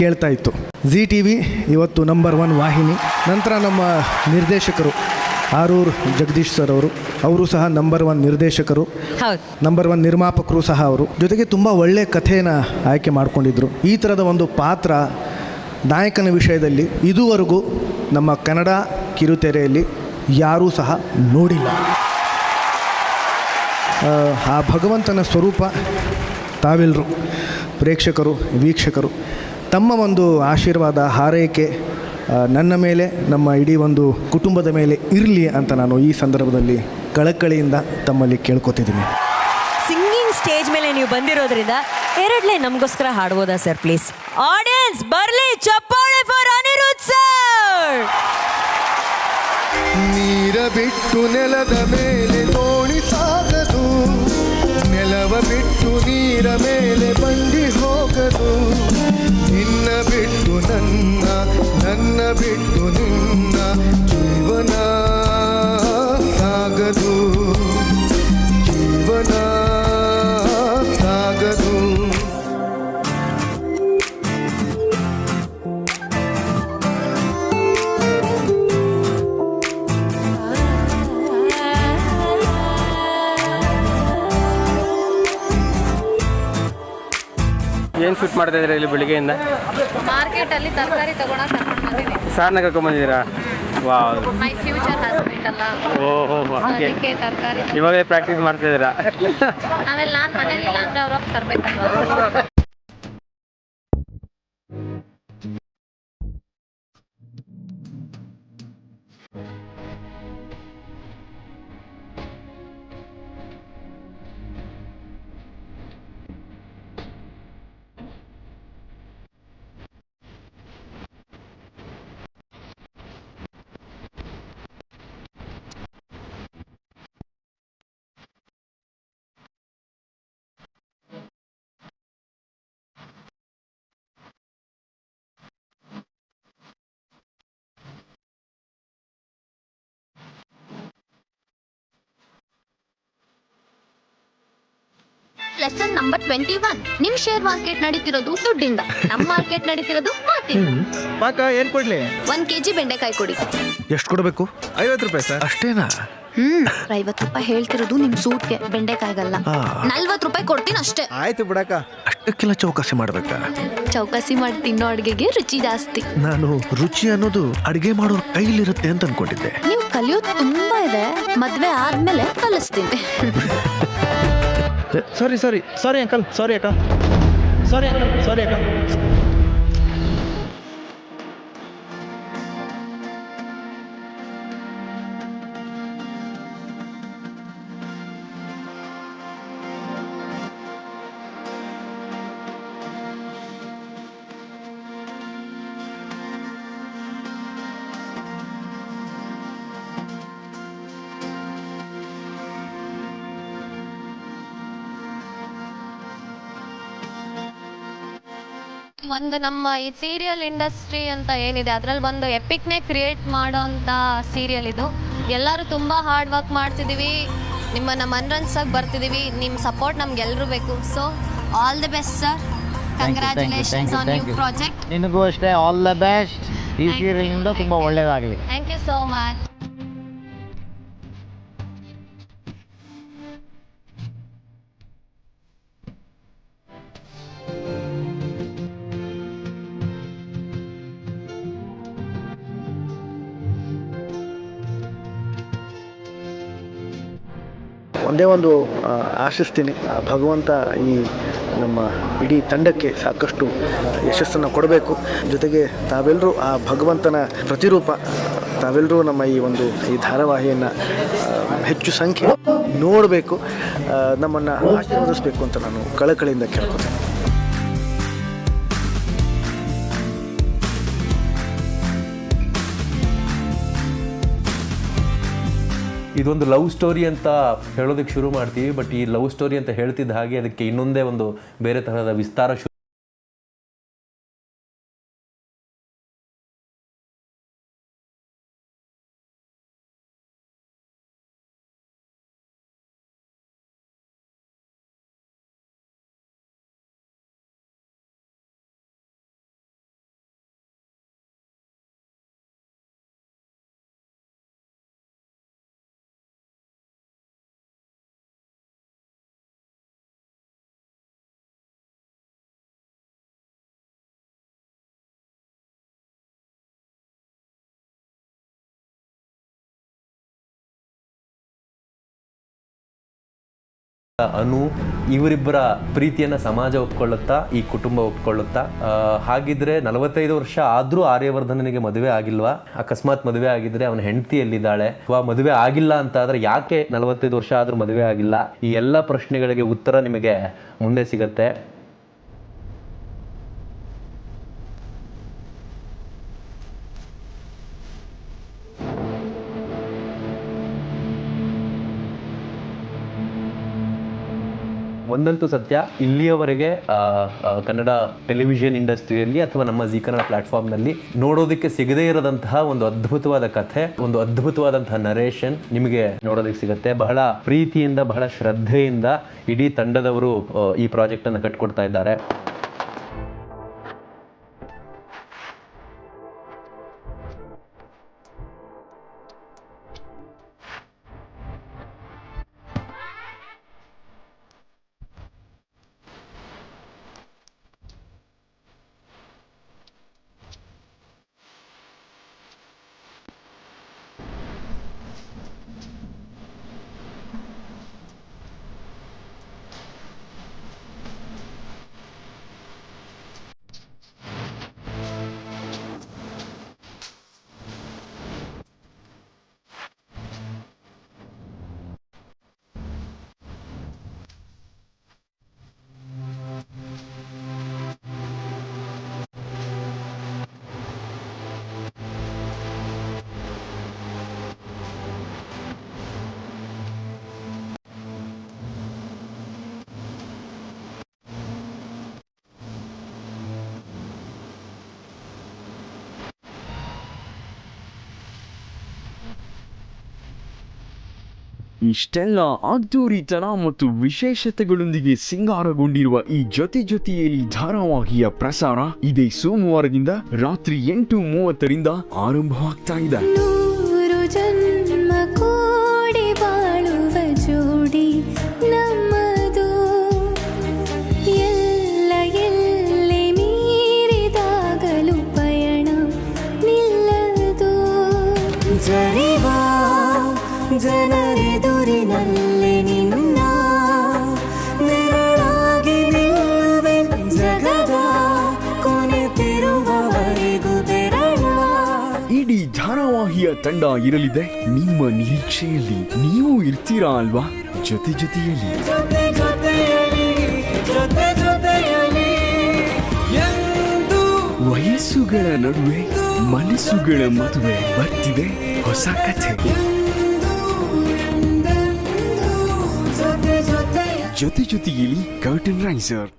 ಕೇಳ್ತಾ ಇತ್ತು. ಜಿ ಟಿ ವಿ ಇವತ್ತು ನಂಬರ್ 1 ವಾಹಿನಿ. ನಂತರ ನಮ್ಮ ನಿರ್ದೇಶಕರು ಆರೂರ್ ಜಗದೀಶ್ ಸರ್ ಅವರು ಸಹ ನಂಬರ್ 1 ನಿರ್ದೇಶಕರು, ನಂಬರ್ 1 ನಿರ್ಮಾಪಕರು ಸಹ ಅವರು. ಜೊತೆಗೆ ತುಂಬ ಒಳ್ಳೆಯ ಕಥೆಯನ್ನು ಆಯ್ಕೆ ಮಾಡಿಕೊಂಡಿದ್ದರು. ಈ ಥರದ ಒಂದು ಪಾತ್ರ ನಾಯಕನ ವಿಷಯದಲ್ಲಿ ಇದುವರೆಗೂ ನಮ್ಮ ಕನ್ನಡ ಕಿರುತೆರೆಯಲ್ಲಿ ಯಾರೂ ಸಹ ನೋಡಿಲ್ಲ. ಆ ಭಗವಂತನ ಸ್ವರೂಪ ತಾವೆಲ್ಲರೂ ಪ್ರೇಕ್ಷಕರು, ವೀಕ್ಷಕರು, ತಮ್ಮ ಒಂದು ಆಶೀರ್ವಾದ, ಹಾರೈಕೆ ನನ್ನ ಮೇಲೆ, ನಮ್ಮ ಇಡೀ ಒಂದು ಕುಟುಂಬದ ಮೇಲೆ ಇರಲಿ ಅಂತ ನಾನು ಈ ಸಂದರ್ಭದಲ್ಲಿ ಕಳಕಳಿಯಿಂದ ತಮ್ಮಲ್ಲಿ ಕೇಳ್ಕೊತಿದ್ದೀನಿ. ಸಿಂಗಿಂಗ್ ಸ್ಟೇಜ್ ಮೇಲೆ ನೀವು ಬಂದಿರೋದ್ರಿಂದ 2 ಲೈನ್ ನಮಗೋಸ್ಕರ ಹಾಡ್ಬೋದಾ ಸರ್ ಪ್ಲೀಸ್? ಆಡಿಯನ್ಸ್ ಬರಲಿ, ಚಪ್ಪಾಳೆ ಫಾರ್ ಅನಿರುದ್ಧ್ ಸರ್. ನೀರ ಬಿಟ್ಟು ನೆಲದ ಮೇಲೆ ದೋಣಿ ಸಾಗದು, ನೆಲವ ಬಿಟ್ಟು ನೀರ ಮೇಲೆ ಬಂಡಿ ಹೋಗದು. ನಿನ್ನ ಬಿಟ್ಟು ನನ್ನ ಬಿಟ್ಟು ನಿನ್ನ ಜೀವನ ಸಾಗದು, ಜೀವನ ಸಾಗದು. ಏನು ಶೂಟ್ ಮಾಡ್ತಾ ಇದ್ದೀರಾ ಇಲ್ಲಿ ಬೆಳಿಗ್ಗೆಯಿಂದ? ಮಾರ್ಕೆಟಲ್ಲಿ ತರಕಾರಿ ತಗೊಳಕ್ ಕರ್ಕೊಂಡು ಬಂದಿದ್ದೀನಿ. ಸಾರ್ನ ಕರ್ಕೊಂಬಂದಿದ್ದೀರಾ? ವಾವ್, ಮೈ ಫ್ಯೂಚರ್ ಹಸ್ಬೆಂಡ್ ಅಲ್ಲ, ಓಹೋ, ಅದಕ್ಕೆ ತರಕಾರಿ ಇವಾಗಲೇ ಪ್ರಾಕ್ಟೀಸ್ ಮಾಡ್ತಾ ಇದ್ದೀರಾ? ಆಮೇಲೆ ನಾನು ಮನೇಲಿ ಇಲ್ಲ ಅಂದ್ರೆ ಅವ್ರ ತರ್ಬೇಕಲ್ವಾ. Lesson number 21. ನಿಮ್ ಶೇರ್ ಮಾರ್ಕೆಟ್ ನಡೀತಿರೋದು ದುಡ್ಡಿಂದ, ನಮ್ ಮಾರ್ಕೆಟ್ ನಡೀತಿರೋದು ಮಾತಿಂದ. ಏನ್ ಕೊಡ್ಲಿ? 1 kg ಬೆಂಡೆಕಾಯಿ ಕೊಡಿ. ಎಷ್ಟು ಕೊಡಬೇಕು? 50 ರೂಪಾಯಿ ಸರ್. ಅಷ್ಟೇನಾ? 50 ರೂಪಾಯಿ ಹೇಳ್ತಿರೋದು ನಿಮ್ ಸೂಟ್ಗೆ, ಬೆಂಡೆಕಾಯಿಗಲ್ಲ. 40 ರೂಪಾಯಿ ಕೊಡ್ತೀನಿ ಅಷ್ಟೇ. ಆಯ್ತು ಬಿಡಕ್ಕ. ಅಷ್ಟಕ್ಕೆಲ್ಲ ಚೌಕಾಸಿ ಮಾಡ್ಬೇಕಾ? ಚೌಕಾಸಿ ಮಾಡಿ ತಿನ್ನೋ ಅಡ್ಗೆಗೆ ರುಚಿ ಜಾಸ್ತಿ. ನಾನು ರುಚಿ ಅನ್ನೋದು ಅಡಿಗೆ ಮಾಡೋರ್ ಕೈಲಿರುತ್ತೆ ಅಂತ ಅನ್ಕೊಂಡಿದ್ದೆ. ನೀವು ಕಲಿಯೋದು ತುಂಬಾ ಇದೆ, ಮದ್ವೆ ಆದ್ಮೇಲೆ ಕಲಿಸ್ತೀನಿ. ಸಾರಿ ಅಂಕಲ್, ಸಾರಿ ಅಕ್ಕ. ಒಂದು ನಮ್ಮ ಈ ಸೀರಿಯಲ್ ಇಂಡಸ್ಟ್ರಿ ಅಂತ ಏನಿದೆ ಅದರಲ್ಲಿ ಒಂದು ಎಪಿಕ್ನೇ ಕ್ರಿಯೇಟ್ ಮಾಡೋ ಅಂತ ಸೀರಿಯಲ್ ಇದು. ಎಲ್ಲರೂ ತುಂಬ ಹಾರ್ಡ್ ವರ್ಕ್ ಮಾಡ್ತಿದ್ದೀವಿ, ನಿಮ್ಮನ್ನು ಮನರಂಜಿಸೋಕೆ ಬರ್ತಿದ್ದೀವಿ. ನಿಮ್ಮ ಸಪೋರ್ಟ್ ನಮ್ಗೆಲ್ಲರೂ ಬೇಕು. So all the best sir, congratulations on new project. ನಿನಗೂ ಅಷ್ಟೇ ಆಲ್ ದ ಬೆಸ್ಟ್. ಈ ಸೀರಿಯಲಿಂದ ತುಂಬ ಒಳ್ಳೆಯದಾಗಲಿ. Thank you so much. ಒಂದೇ ಒಂದು ಆಶಿಸ್ತೀನಿ, ಭಗವಂತ ಈ ನಮ್ಮ ಇಡೀ ತಂಡಕ್ಕೆ ಸಾಕಷ್ಟು ಯಶಸ್ಸನ್ನು ಕೊಡಬೇಕು. ಜೊತೆಗೆ ತಾವೆಲ್ಲರೂ ಆ ಭಗವಂತನ ಪ್ರತಿರೂಪ. ತಾವೆಲ್ಲರೂ ನಮ್ಮ ಈ ಧಾರಾವಾಹಿಯನ್ನು ಹೆಚ್ಚು ಸಂಖ್ಯೆ ನೋಡಬೇಕು, ನಮ್ಮನ್ನು ಆಶೀರ್ವದಿಸಬೇಕು ಅಂತ ನಾನು ಕಳಕಳಿಯಿಂದ ಕೇಳ್ಕೊತೀನಿ. ಇದೊಂದು ಲವ್ ಸ್ಟೋರಿ ಅಂತ ಹೇಳೋದಕ್ಕೆ ಶುರು ಮಾಡ್ತೀವಿ, ಬಟ್ ಈ ಲವ್ ಸ್ಟೋರಿ ಅಂತ ಹೇಳ್ತಿದ್ದ ಹಾಗೆ ಅದಕ್ಕೆ ಇನ್ನೊಂದೇ ಒಂದು ಬೇರೆ ತರಹದ ವಿಸ್ತಾರ ಅನು ಇವರಿಬ್ಬರ ಪ್ರೀತಿಯನ್ನು ಸಮಾಜ ಒಪ್ಕೊಳ್ಳುತ್ತಾ, ಈ ಕುಟುಂಬ ಒಪ್ಕೊಳ್ಳುತ್ತಾ? ಹಾಗಿದ್ರೆ 45 ವರ್ಷ ಆದರೂ ಆರ್ಯವರ್ಧನನಿಗೆ ಮದುವೆ ಆಗಿಲ್ವಾ? ಅಕಸ್ಮಾತ್ ಮದುವೆ ಆಗಿದ್ರೆ ಅವನ ಹೆಂಡತಿ ಎಲ್ಲಿದ್ದಾಳೆ? ಅಥವಾ ಮದುವೆ ಆಗಿಲ್ಲ ಅಂತ ಆದರೆ ಯಾಕೆ 45 ವರ್ಷ ಆದರೂ ಮದುವೆ ಆಗಿಲ್ಲ? ಈ ಎಲ್ಲ ಪ್ರಶ್ನೆಗಳಿಗೆ ಉತ್ತರ ನಿಮಗೆ ಮುಂದೆ ಸಿಗತ್ತೆ. ಒಂದಂತೂ ಸತ್ಯ, ಇಲ್ಲಿಯವರೆಗೆ ಕನ್ನಡ ಟೆಲಿವಿಷನ್ ಇಂಡಸ್ಟ್ರಿಯಲ್ಲಿ ಅಥವಾ ನಮ್ಮ ಜಿ ಕನ್ನಡ ಪ್ಲಾಟ್ಫಾರ್ಮ್ನಲ್ಲಿ ನೋಡೋದಕ್ಕೆ ಸಿಗದೇ ಇರದಂತಹ ಒಂದು ಅದ್ಭುತವಾದ ಕಥೆ, ಒಂದು ಅದ್ಭುತವಾದಂತಹ ನರೇಷನ್ ನಿಮಗೆ ನೋಡೋದಕ್ಕೆ ಸಿಗುತ್ತೆ. ಬಹಳ ಪ್ರೀತಿಯಿಂದ, ಬಹಳ ಶ್ರದ್ಧೆಯಿಂದ ಇಡೀ ತಂಡದವರು ಈ ಪ್ರಾಜೆಕ್ಟನ್ನು ಕಟ್ಕೊಡ್ತಾ ಇದ್ದಾರೆ. ಇಷ್ಟೆಲ್ಲ ಅದ್ದೂರಿತನ ಮತ್ತು ವಿಶೇಷತೆಗಳೊಂದಿಗೆ ಸಿಂಗಾರಗೊಂಡಿರುವ ಈ ಜೊತೆಯಲ್ಲಿ ಧಾರಾವಾಹಿಯ ಪ್ರಸಾರ ಇದೇ ಸೋಮವಾರದಿಂದ ರಾತ್ರಿ 8:30 ಆರಂಭವಾಗ್ತಾ ಇದೆ. ಜನ್ಮ ಕೂಡಿ ಬಾಳುವ ಜೋಡಿ ನಮ್ಮದು, ಎಲ್ಲ ಎಲ್ಲಿ ಮೀರಿದಾಗಲೂ ಪಯಣ ನಿಲ್ಲದು. ಜರಿವಾ ಜನರೆದುರಿನಲ್ಲಿ ನಿನ್ನ ನೆರಳಾಗಿ ನಿಲ್ಲುವೆ, ಜಗದ ಕೊನೆತಿರುವವರೆಗೂ ಬೆರಳ. ಇಡೀ ಧಾರಾವಾಹಿಯ ತಂಡ ಇರಲಿದೆ ನಿಮ್ಮ ನಿರೀಕ್ಷೆಯಲ್ಲಿ. ನೀವು ಇರ್ತೀರಾ ಅಲ್ವಾ ಜೊತೆಯಲ್ಲಿ? ವಯಸ್ಸುಗಳ ನಡುವೆ ಮನಸ್ಸುಗಳ ಮದುವೆ ಬರ್ತಿದೆ ಹೊಸ ಕಥೆ. ಜೊತೆಯಲ್ಲಿ ಕರ್ಟನ್ ರೈಸರ್.